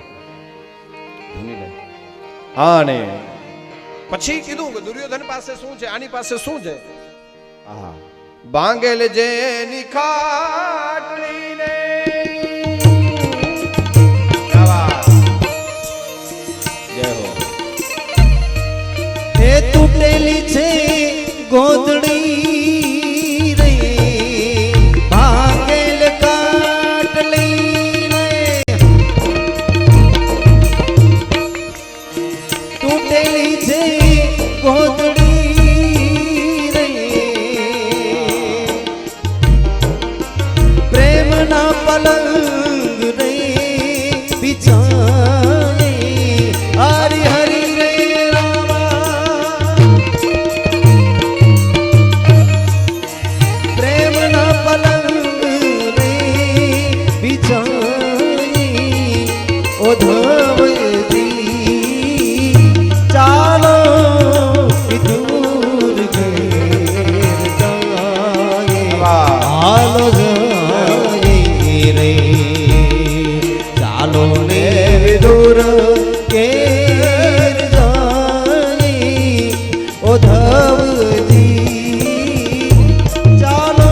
અને પછી કીધું કે દુર્યોધન પાસે શું છે આની પાસે શું છે હા બાંગેલ જેની ખાટલીને એ તૂટેલી છે ગોદડી રે ભાંગેલ કાટલી રે તૂટેલી છે ગોદડી રે પ્રેમના પલંગ રે બિછાને હરી હરી રે ચાલો વિદુર ઘેર જાય હાલો જાય રે ચાલો ને વિદુર ઘેર જાય ઉદ્ધવજી ચાલો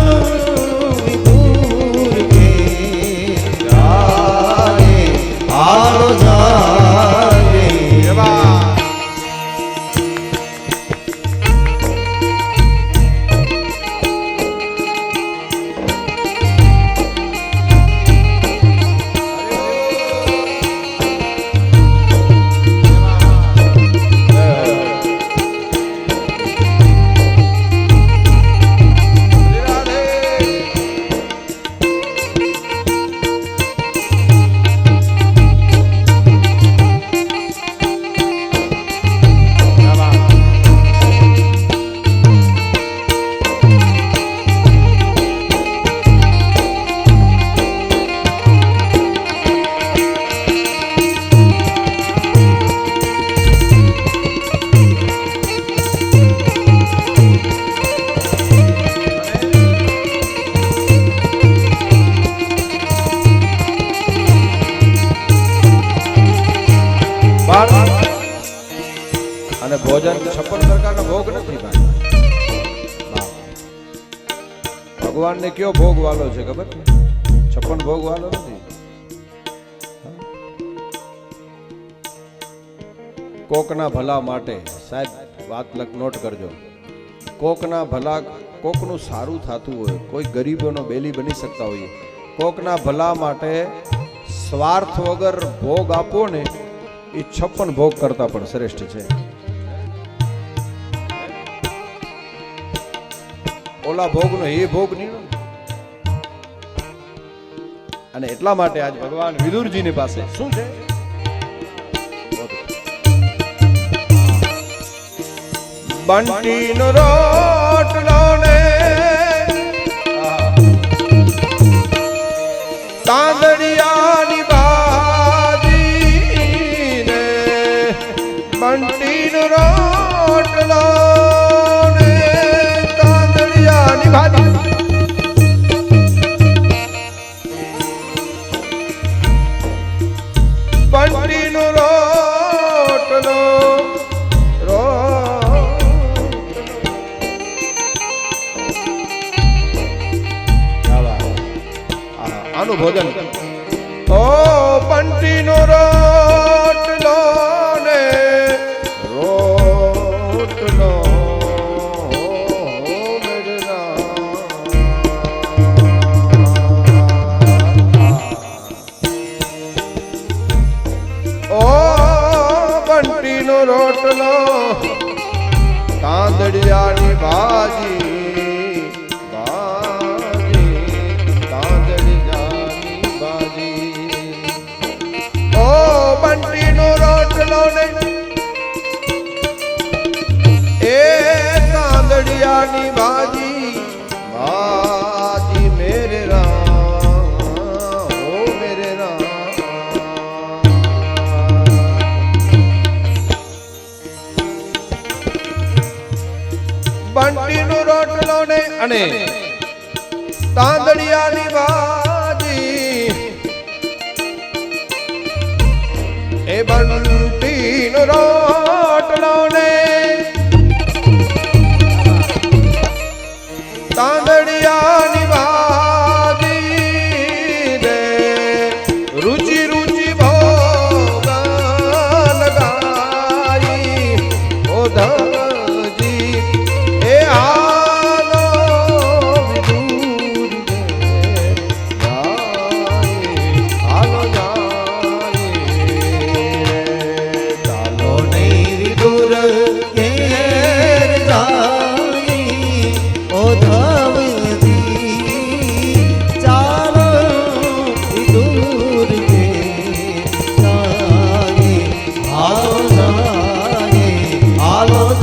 વિદુર ઘેર જાય હાલો અને ભોજન 56 પ્રકારના ભોગ નથી ભગવાન ને કયો ભોગ વાલો છે ખબર 56 ભોગ વાલો નથી કોકના ભલા માટે સાહેબ વાત નોટ કરજો કોકના ભલા કોકનું સારું થતું હોય કોઈ ગરીબોનો બેલી બની શકતા હોઈએ કોકના ભલા માટે સ્વાર્થ વગર ભોગ આપો ને એ 56 ભોગ કરતા પણ શ્રેષ્ઠ છે ઓલા ભોગનો એ ભોગ નીણો અને એટલા માટે આજ ભગવાન વિદુરજીની પાસે શું છે બંટીનો રોટલો ને તાંદડિયાની બાજી ને બંટીનો રોટલો ને તાંદડિયાની ભાજી બંટીનો રોટલો આનું ભોજન ઓ બંટીનો રોટલો ને રોટલો ઓ બંટીનો રોટલો તાંદડિયાની ભાજી બંટીનો રોટલો ને એ તાંદડિયાની ભાજી ભાજી મેરે રામ ઓ મેરે રામ બંટીનો રોટલો ને અને તાંદડિયાની ભાજી એ બંટીનો રોટલો ને તાંદડિયાની ભાજી રે રુચિ રુચિ ભોગ લગાઈ ઓ ધવજી એ હાલો વિદુર હાલો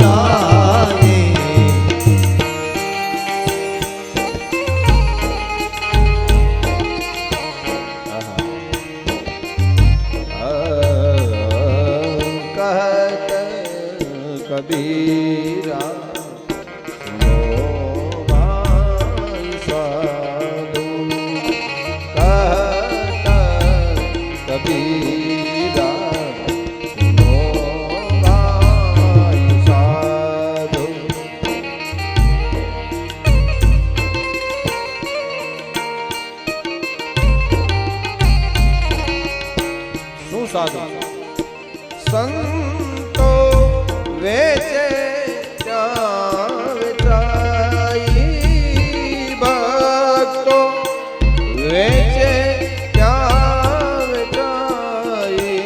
કબીરા નો ભાઈ સાધુ કહત કબીરા નો ભાઈ સાધુ શું સાધુ સંતો વેચે વેચાઈ ભક્તો વેચે વેચાઈ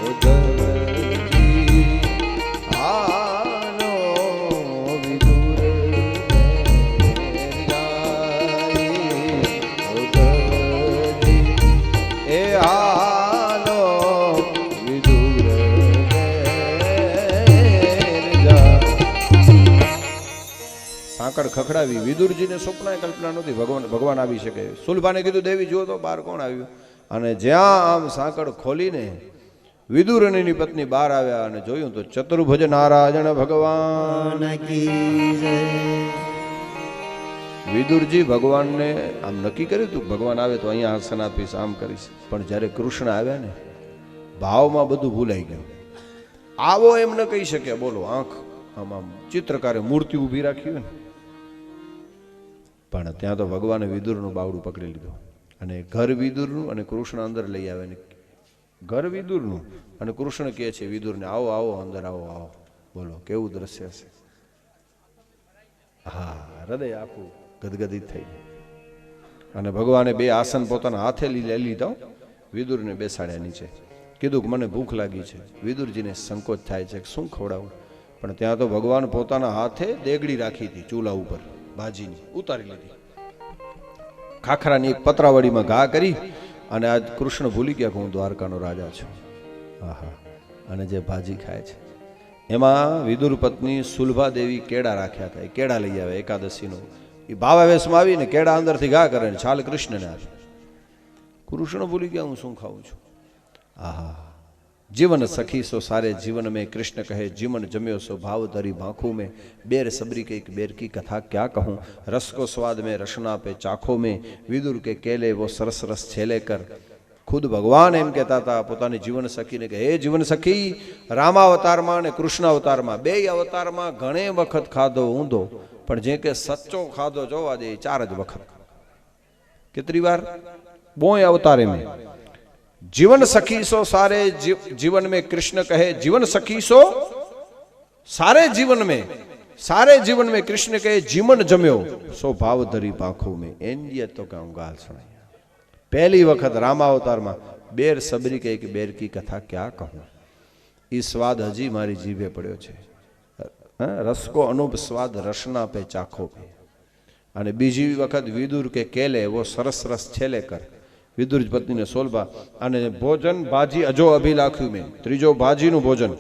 ઉદરજી આનો વિદુર ઉદરજી એ આનો વિદુર સાંકળ ખખડાવી વિદુરજીને સ્વપ્ન કલ્પના નહોતી ભગવાન આવી શકે સુલભાને કીધું દેવી જુઓ તો બહાર કોણ આવ્યું અને જ્યાં આમ સાંકળ ખોલીને વિદુર અને એની પત્ની બહાર આવ્યા અને જોયું તો ચતુર્ભુજ નારાયણ ભગવાન વિદુરજી ભગવાનને આમ નક્કી કર્યું હતું ભગવાન આવે તો અહીંયા આસન આપીશ આમ કરીશ પણ જ્યારે કૃષ્ણ આવ્યા ને ભાવમાં બધું ભૂલાઈ ગયું આવો એમ ન કહી શકે બોલો આંખ આમ આમ ચિત્રકારે મૂર્તિ ઊભી રાખી હોય ને પણ ત્યાં તો ભગવાને વિદુરનું બાવડું પકડી લીધું અને ઘર વિદુરનું અને કૃષ્ણ અંદર લઈ આવે ને ઘર વિદુરનું અને કૃષ્ણ કહે છે વિદુરને આવો આવો અંદર આવો આવો બોલો કેવું દ્રશ્ય છે હા હૃદય આખું ગદગદિત થઈ અને ભગવાને બે આસન પોતાના હાથે લઈ લીધા વિદુરને બેસાડ્યા નીચે કીધું કે મને ભૂખ લાગી છે વિદુરજીને સંકોચ થાય છે કે શું ખવડાવું પણ ત્યાં તો ભગવાન પોતાના હાથે દેગડી રાખી હતી ચૂલા ઉપર ભાજીની ઉતારી લીધી ખાખરાની એક પતરાવડીમાં ઘા કરી અને આજ કૃષ્ણ ભૂલી ગયા કે હું દ્વારકાનો રાજા છું આહા અને જે ભાજી ખાય છે એમાં વિદુર પત્ની સુલભા દેવી કેળા રાખ્યા હતા એ કેળા લઈ આવે એકાદશીનો એ ભાવાવેશમાં આવીને કેળા અંદરથી ઘા કરે ને છાલ કૃષ્ણને આપે કૃષ્ણ ભૂલી ગયા હું શું ખાઉં છું. આહા, जीवन सखी सो सारे जीवन में कृष्ण कहे जीवन जम्यो सो भाव धरी भाखों में बेर सबरी के एक बेर की कथा क्या कहूँ रस को स्वाद में रसना पे चाखों में विदुर के केले वो सरस रस छेले कर खुद भगवान एम कहता था પોતાની જીવન સખીને કે હે જીવન સખી રામાવતારમાં અને કૃષ્ણ અવતારમાં બે અવતારમાં ઘણે વખત ખાધો ઊંધો પણ જે કે સચ્ચો ખાધો જોવા દે 4 જ વખત કેટલી વાર બોય અવતારે में जीवन सखी सो सारे जीवन में कृष्ण कहे जीवन सखी सो सारे जीवन में कृष्ण कहे जीवन जम्यो सो भाव धरी पाखों में एंजिए तो कहूं गाल सुनाई पहली वखत रामावतार में बेर सबरी के एक बेर की कथा क्या कहूं ई स्वाद हजी मारी जीभे पड़्यो छे रस को अनूप स्वाद रसना पे चाखो पे अने बीजी वखत विदुर के केले वो सरस रस छेले कर विदुर पत्नी ने सोलबा अने भोजन भाजी अजो अभिलाख्यू में त्रीजो भाजी नु भोजन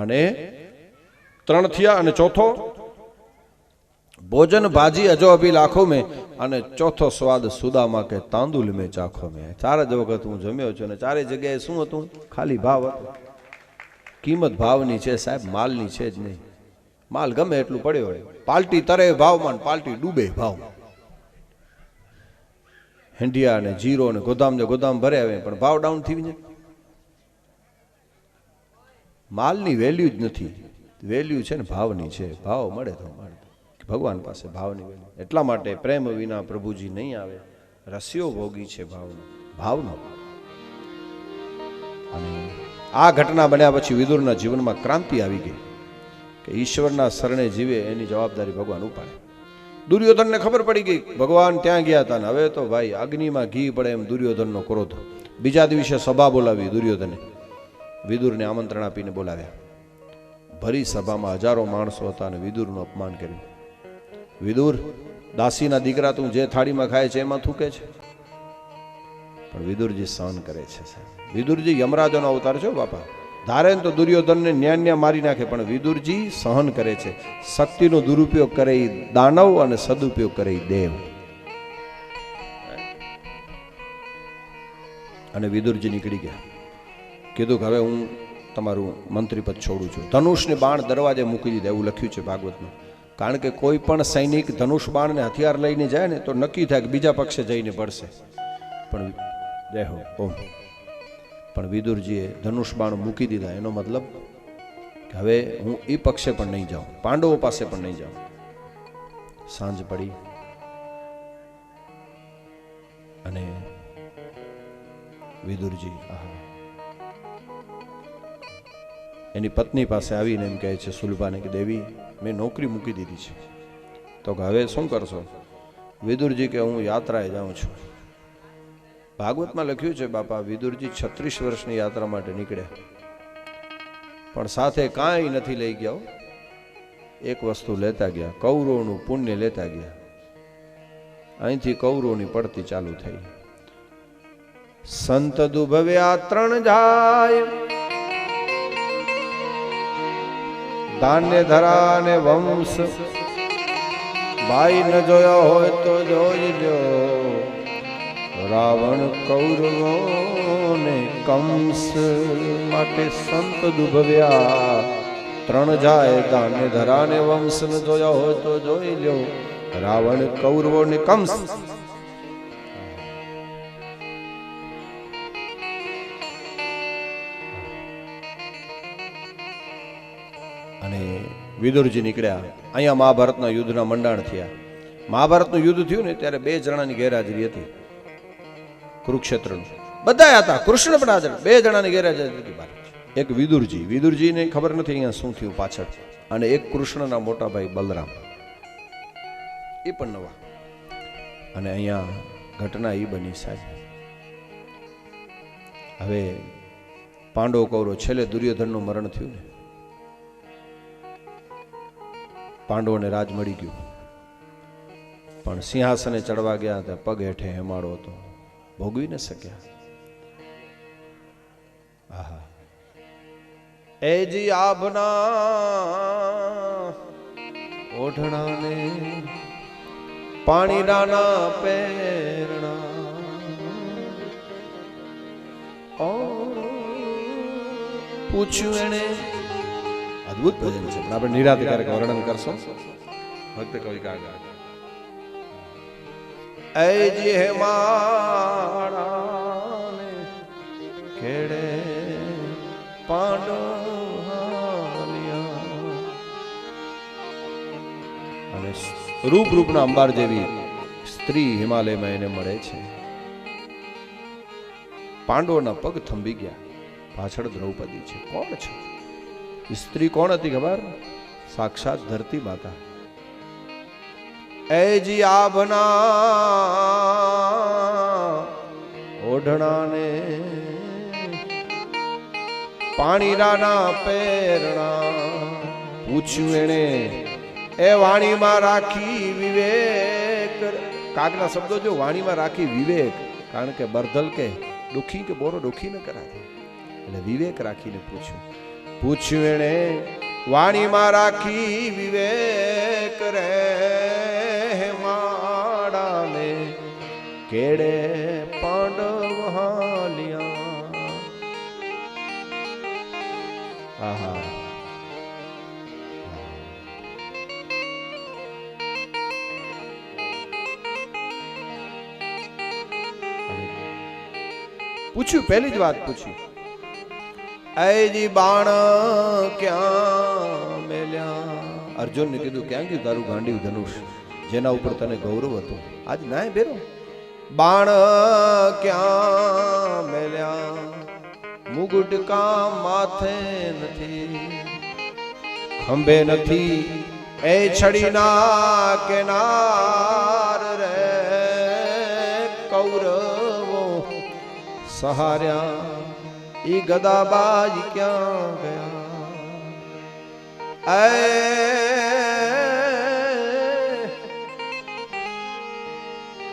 अने 3 थिया अने चौथो भोजन भाजी अजो अभिलाखो में अने चौथो स्वाद सुदामा के तांदुल में चाखो में 4 ज वखत हूँ जम्यो छुं ने 4 जग्याए शुं हतुं खाली भाव हतो किंमत भावनी छे साहेब मालनी छे ज नहीं माल गमे एटલું પડ્યો હોય પાલટી તરે ભાવમાં પાલટી ડૂબે ભાવ हेंडिया ने जीरो ने गोदाम जो गोदाम भरे आवे पण भाव डाउन थी वने मालनी वेल्यू ज नथी वेल्यू छे ने भावनी छे भाव मळे तो मळे भगवान पासे भावनी वेल्यू એટલા માટે પ્રેમ વિના પ્રભુજી નહીં આવે રસ્યો ભોગી છે ભાવનો અને આ ઘટના બન્યા પછી વિદુરના જીવનમાં ક્રાંતિ આવી ગઈ કે ઈશ્વરના શરણે જીવે એની જવાબદારી ભગવાન ઉપાડે दुर्योधन ने खबर पड़ी गई भगवान त्या गया था ने हवे तो भाई अग्नि में घी पड़े एम दुर्योधन नो क्रोध बीजा दिवसे सभा बोलावी दुर्योधने विदुर ने आमंत्रण आपीने बोलाव्या भरी सभा में हजारों माणसों हता ने विदुर नो अपमान कर्युं विदुर दासी ना दीकरा तू जे थाड़ी में खाए छे एमां थूके छे पण विदुरजी सहन करे छे विदुरजी यमराजनो अवतार छे बापा धारे तो दुर्योधन ने न्यान्या मारी नाखे पण विदुरजी सहन करे छे शक्ति नो दुरुपयोग करे दानव अने सदुपयोग करे देव अने विदुरजी निकली गया कीधुं के हवे हूँ तमारुं मंत्री पद छोड़ू छुं धनुष ने बाण दरवाजे मूकी दीधा एवुं लख्युं छे भागवतमां कारण के कोई पण सैनिक धनुष बाण ने हथियार लईने जाए ने तो नक्की थाय के बीजा पक्षे जईने पड़शे पण जय हो ओम पण विदुरजीए धनुष बाण मूकी दीधा एनो मतलब कि हवे हूँ ई पक्षे पण नहीं जाऊं पांडवों पासे पण नहीं जाऊं सांज पड़ी अने विदुरजी एनी पत्नी पासे आवीने एम कहे छे सुलभाने कि देवी मैं नौकरी मूकी दीधी छे तो हवे शुं करशो विदुरजी के हूँ यात्राए जाऊं छुं भागवत में लख्यु है बापा विदुरजी 36 वर्षनी यात्रा माटे निकळ्या पण साथे कांई नथी लई गया एक वस्तु लेता गया कौरवोनुं पुण्य लेता गया અહીંથી કૌરવોની પડતી ચાલુ થઈ સંત દુભવ્યા 3 જાય धान्य धरा ने वंश भाई न जोया होय तो जोई ल्यो रावण कौरवो ने कंस माटे संत दुभव्या 3 जाए धान्य धरा ने वंश न जोया होय तो जोई ल्यो रावण कौरवो ने कंस विदुरजी निकळ्या अहींया महाभारतना युद्धना मंडाण थया महाभारतनुं युद्ध थयुं ने त्यारे 2 जणानी गैरहाजरी हती कुरुक्षेत्रनुं बधाय हता कृष्ण पण हाजर 2 जणानी गैरहाजरी हती एक विदुरजी ने खबर नथी अहींया शुं थयुं पाछळ अने एक कृष्णना मोटा भाई बलराम ए पण नवा अने अहींया घटना ई बनी साहेब हवे पांडव कौरव छेल्ले दुर्योधननुं मरण थयुं ने पांडवों ने राज मળી ગયું પણ સિંહાસને ચડવા ગયા હતા પગ હેઠે હેમાળો હતો ભોગવી ન શક્યા આહા એજી આભના ઓઢણાને પાણીડાના પેરણા પૂછ્યું એને, અદ્ભુત ભજન છે, પણ આપણે નિરાતે ક્યારેક વર્ણન કરશું. ભક્ત કવિ કાગા એજી હે માળાને ખેડે પાંડવાલિયા, અને રૂપના અંબાર જેવી સ્ત્રી હિમાલયમાં એને મળે છે. પાંડવોના પગ થંભી ગયા, પાછળ દ્રૌપદી છે. કોણ છે સ્ત્રી? કોણ હતી ખબર? સાક્ષાત ધરતી માતા. એજી આભના ઓઢણાને પાણીરાના પેરણા. પૂછ્યું એને, એ વાણીમાં રાખી વિવેક. કાગના શબ્દો જો, વાણીમાં રાખી વિવેક. કારણ કે બરધલ કે દુખી કે બોરો દુખી ન કરાય, એટલે વિવેક રાખીને પૂછ્યું એને, વાણીમાં રાખી વિવેક રે માડાને કેડે પાંડવાલિયા. આહા, પૂછ્યું, પહેલી જ વાત પૂછી, એજી બાણ ક્યાં મેલ્યા? અર્જુનને કીધું, ક્યાં ગયું તારું ગાંડીવ ધનુષ, જેના ઉપર તને ગૌરવ હતું? આજ નાય બેરો, બાણ ક્યાં મેલ્યા? મુગુટ કા માથે નથી, ખંભે નથી, એ છડીના કેનાર રે કૌરવો સહાર્યા. ઈ ગદાબાજ ક્યાં ગયા?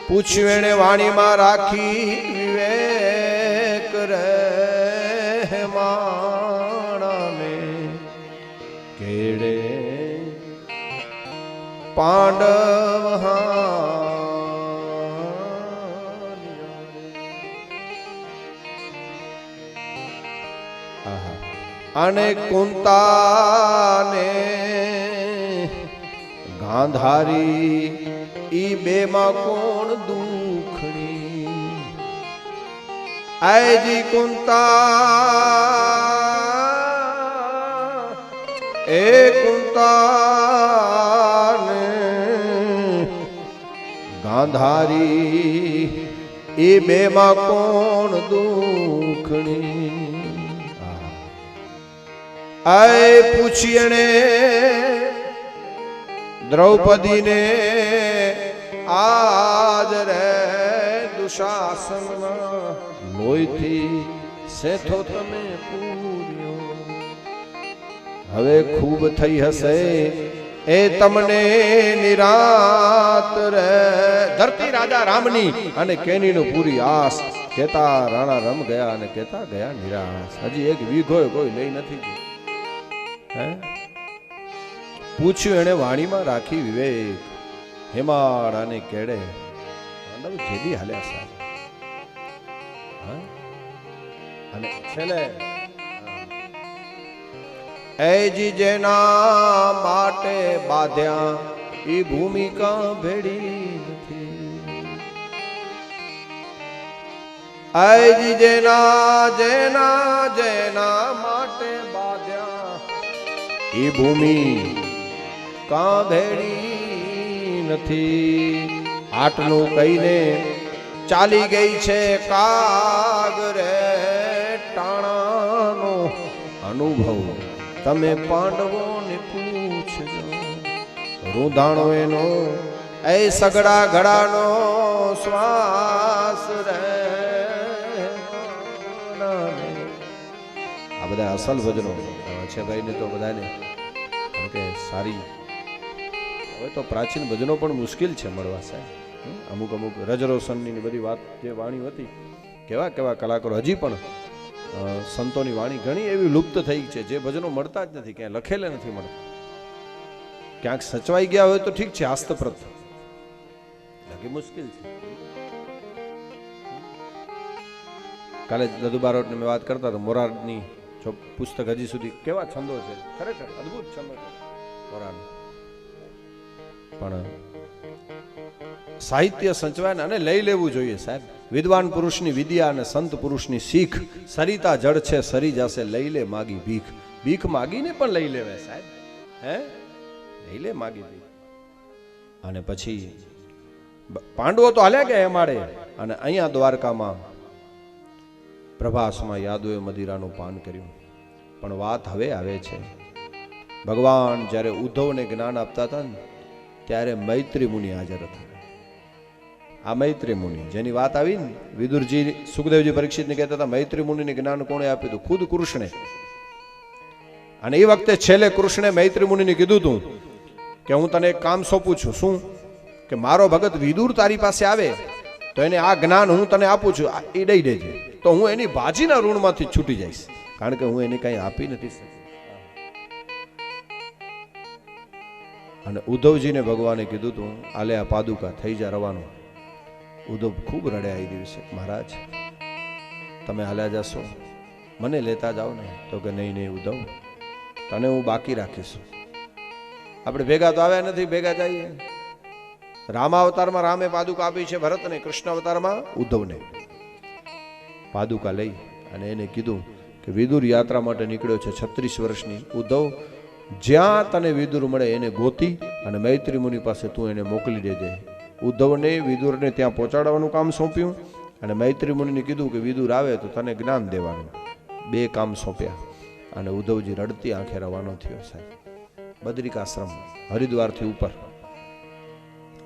પૂછ્યું એને, વાણીમાં રાખી વિવેક રે માણાને કેડે પાંડવ. અને કુંતાને ગાંધારી, ઈ બેમાં કોણ દુખણી? આયજી કુંતા, એ કુંતાને ગાંધારી, ઈ બેમાં કોણ દુખણી? આય પૂછીએ ને દ્રૌપદીને, આજ રે દુશાસનના લોહીથી સેથો તમે પૂર્યો. હવે ખૂબ થઈ હશે એ તમને નિરાત રે. ધરતી રાજા રામની અને કેનીનું પૂરી આસ, કેતા રાણા રમ ગયા અને કેતા ગયા નિરાશ. હજી એક વીઘો કોઈ લઈ નથી. પૂછ્યું એને, વાણીમાં રાખી વિવેક હેમાળાને કેડે પાંડવ જેદી હાલ્યા સાહેબ. અને છેલ્લે એજી જેના માટે બાંધ્યા, ઈ ભૂમિકા ભેડી નથી. એજી જેના જેના જેના માટે બાંધ્યા, ઈ ભૂમિ કા ભેડી નથી. આટલું કહીને ચાલી ગઈ છે કાગ રે ટાણાનો અનુભવ. તમે પાંડવોને પૂછજો, રૂધાણો એનો એ સગડા ઘડાનો શ્વાસ રે. આ બધા અસલ ભજનો છે ભાઈ ને તો બધાને, કારણ કે સારી હવે તો પ્રાચીન ભજનો પણ મુશ્કેલ છે મળવા સાહેબ. અમુક અમુક રજરોશનની બધી વાત જે વાણી હતી, કેવા કેવા કલાકારો હજી પણ સંતોની વાણી ઘણી એવી લુપ્ત થઈ છે, જે ભજનો મળતા જ નથી, ક્યાંય લખેલા નથી મળતા. ક્યાંક સચવાઈ ગયા હોય તો ઠીક છે, આસ્તપ્રત, બાકી મુશ્કેલ છે. કાલે દદુ બારોટને મેં વાત કરતા હતા, મોરારની જો પુસ્તક હજી સુધી કેવા છંદો છે, ખરેખર અદ્ભુત છંદો છે મોરારનો. પણ સાહિત્ય સંચવાય અને લઈ લેવું જોઈએ સાહેબ. વિદ્વાન પુરુષની વિદ્યા અને સંત પુરુષની શીખ, સરિતા જળ છે સરી જશે, લઈ લે માગી ભીખ. ભીખ માગીને પણ લઈ લેવે સાહેબ, હે લઈ લે માગી ભીખ. અને પછી પાંડવો તો હાલ્યા ગયા એમાડે, અને અહીંયા દ્વારકામાં પ્રભાસમાં યાદવે મદિરાનું પાન કર્યું. પણ વાત હવે આવે છે, ભગવાન જ્યારે ઉદ્ધવને જ્ઞાન આપતા હતા ને ત્યારે મૈત્રી મુનિ હાજર હતા. આ મૈત્રી મુનિ જેની વાત આવી ને, વિદુરજી સુખદેવજી પરીક્ષિતને કહેતા હતા મૈત્રી મુનિને જ્ઞાન કોણે આપ્યું હતું? ખુદ કૃષ્ણે. અને એ વખતે છેલ્લે કૃષ્ણે મૈત્રી મુનિને કીધું હતું કે હું તને એક કામ સોંપું છું. શું? કે મારો ભગત વિદુર તારી પાસે આવે તો એને આ જ્ઞાન હું તને આપું છું, એ દઈ દેજે, તો હું એની બાજીના ઋણમાંથી છૂટી જઈશ, કારણ કે હું એને કઈ આપી નથી શકતો. અને ઉદ્ધવજીને ભગવાને કીધું તું આલે આ પાદુકા, થઈ જા રવાનો. ઉદ્ધવ ખૂબ રડ્યા એ દિવસે, મહારાજ તમે હાલ્યા જશો, મને લેતા જાઓ ને. તો કે નહીં નહીં ઉદ્ધવ, તને હું બાકી રાખીશ. આપણે ભેગા તો આવ્યા નથી, ભેગા જઈએ. રામાવતારમાં રામે પાદુકા આપી છે ભરતને, કૃષ્ણ અવતારમાં ઉદ્ધવને. પાદુકા લઈ અને એને કીધું કે વિદુર યાત્રા માટે નીકળ્યો છે 36 વર્ષની. ઉદ્ધવ જ્યાં તને વિદુર મળે એને ગોતી અને મૈત્રી મુનિ પાસે તું એને મોકલી દેજે. ઉદ્ધવને વિદુરને ત્યાં પહોંચાડવાનું કામ સોંપ્યું અને મૈત્રી મુનિને કીધું કે વિદુર આવે તો તને જ્ઞાન દેવાનું. 2 કામ સોંપ્યા અને ઉદ્ધવજી રડતી આંખે રવાનો થયો સાહેબ. બદ્રિકાશ્રમ હરિદ્વારથી ઉપર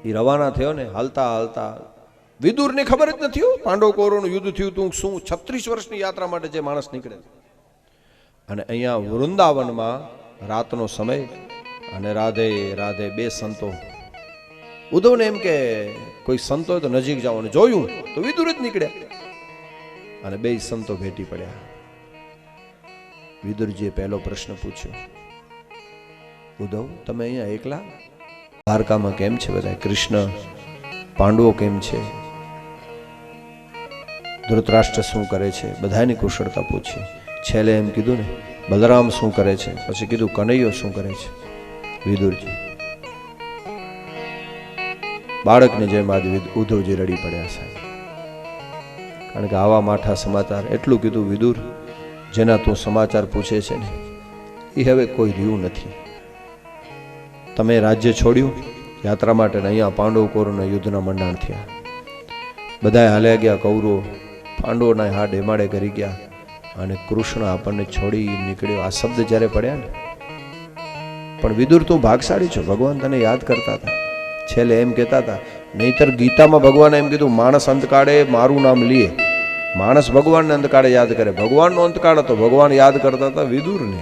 એ રવાના થયો ને, હાલતા હાલતા વિદુરને ખબર જ નથી પાંડવ કૌરવનું યુદ્ધ થયું તું શું. 36 વર્ષની યાત્રા માટે જે માણસ નીકળે. અને અહીંયા વૃંદાવનમાં રાતનો સમય અને રાધે રાધે 2 સંતો. ઉદ્ધવને એમ કે કોઈ સંતો તો નજીક જાઓ, અને જોયું તો વિદુર જ નીકળ્યા અને 2 સંતો ભેટી પડ્યા. વિદુરજીએ પહેલો પ્રશ્ન પૂછ્યો, ઉદ્ધવ તમે અહીંયા એકલા? દ્વારકામાં કેમ છે બધા? કૃષ્ણ પાંડવો કેમ છે? ધૃતરાષ્ટ્ર શું કરે છે? બધાની કુશળતા પૂછી. છેલ્લે એમ કીધું ને બલરામ શું કરે છે, પછી કીધું કનૈયો શું કરે છે. વિદુરજી બાળકને જેમ આજ ઉદ્ધવજી રડી પડ્યા સાહેબ, કારણ કે આવા માઠા સમાચાર. એટલું કીધું વિદુર, જેના તું સમાચાર પૂછે છે ને એ હવે કોઈ રહ્યું નથી. તમે રાજ્ય છોડ્યું યાત્રા માટે, અહીંયા પાંડવ કૌરવના યુદ્ધના મંડાણ થયા. બધા હાલ્યા ગયા કૌરવો, પાંડવોના હાડ હેમાડે કરી ગયા અને કૃષ્ણ આપણને છોડી નીકળ્યો. આ શબ્દ જ્યારે પડ્યા ને, પણ વિદુર તું ભાગશાળી છો, ભગવાન તને યાદ કરતા હતા. છેલ્લે એમ કહેતા હતા, નહીતર ગીતામાં ભગવાને એમ કીધું માણસ અંતકાળે મારું નામ લીએ. માણસ ભગવાનને અંતકાળે યાદ કરે, ભગવાનનો અંતકાળ હતો, ભગવાન યાદ કરતા હતા વિદુરને.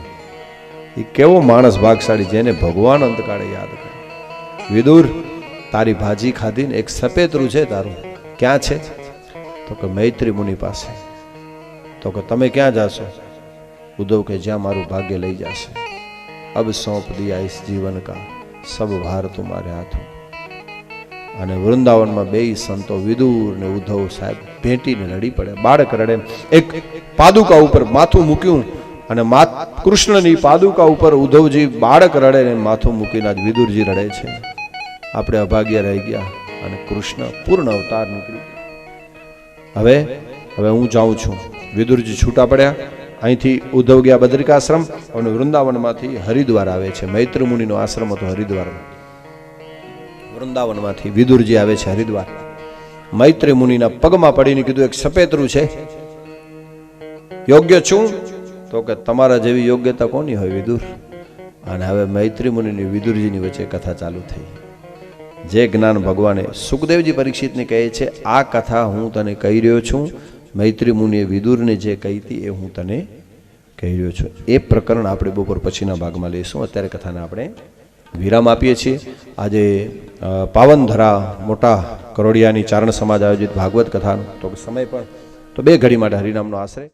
એ કેવો માણસ ભાગશાળી જેને ભગવાન અંતકાળે યાદ કરે. વિદુર તારી ભાજી ખાધી ને એક સફેદરું છે તારું, ક્યાં છે? તો કે મૈત્રી મુનિ પાસે. તો કે તમે ક્યાં જાશો? ઉદ્ધવ કે જ્યાં મારું ભાગ્ય લઈ જશે. અબ સોંપ દિયા ઇસ જીવન કા સબ ભાર તુમારે હાથો. અને વૃંદાવનમાં 2 સંતો વિદુર ને ઉદ્ધવ સાહેબ ભેટીને લડી પડે. બાળક રડે, એક પાદુકા ઉપર માથું મૂક્યું અને કૃષ્ણની પાદુકા ઉપર ઉદ્ધવજી બાળક રડે ને માથું મૂકીને આજ વિદુરજી રડે છે. આપણે અભાગ્ય રહી ગયા અને કૃષ્ણ પૂર્ણ અવતાર નીકળી. હવે હું જાઉં છું. વિદુરજી છૂટા પડ્યા. અહીંથી ઉદ્ધવ ગયા બદ્રિકાશ્રમ અને વૃંદાવનમાંથી હરિદ્વાર આવે છે. મૈત્રી મુનિનો આશ્રમ હતો હરિદ્વારમાં. વૃંદાવનમાંથી વિદુરજી આવે છે હરિદ્વાર. મૈત્રી મુનિના પગમાં પડીને કીધું એક સફેદરું છે, યોગ્ય છું? તો કે તમારા જેવી યોગ્યતા કોની હોય વિદુર? અને હવે મૈત્રી મુનિની વિદુરજીની વચ્ચે કથા ચાલુ થઈ. જે જ્ઞાન ભગવાને સુખદેવજી પરીક્ષિતને કહે છે, આ કથા હું તને કહી રહ્યો છું. મૈત્રી મુનિએ વિદુરને જે કહી હતી એ હું તને કહી રહ્યો છું. એ પ્રકરણ આપણે બપોર પછીના ભાગમાં લઈશું. અત્યારે કથાને આપણે વિરામ આપીએ છીએ. આજે પાવનધરા મોટા કરોડિયાની ચારણ સમાજ આયોજિત ભાગવત કથાનો તો સમય પણ તો 2 ઘડી માટે હરિનામનો આશ્રય.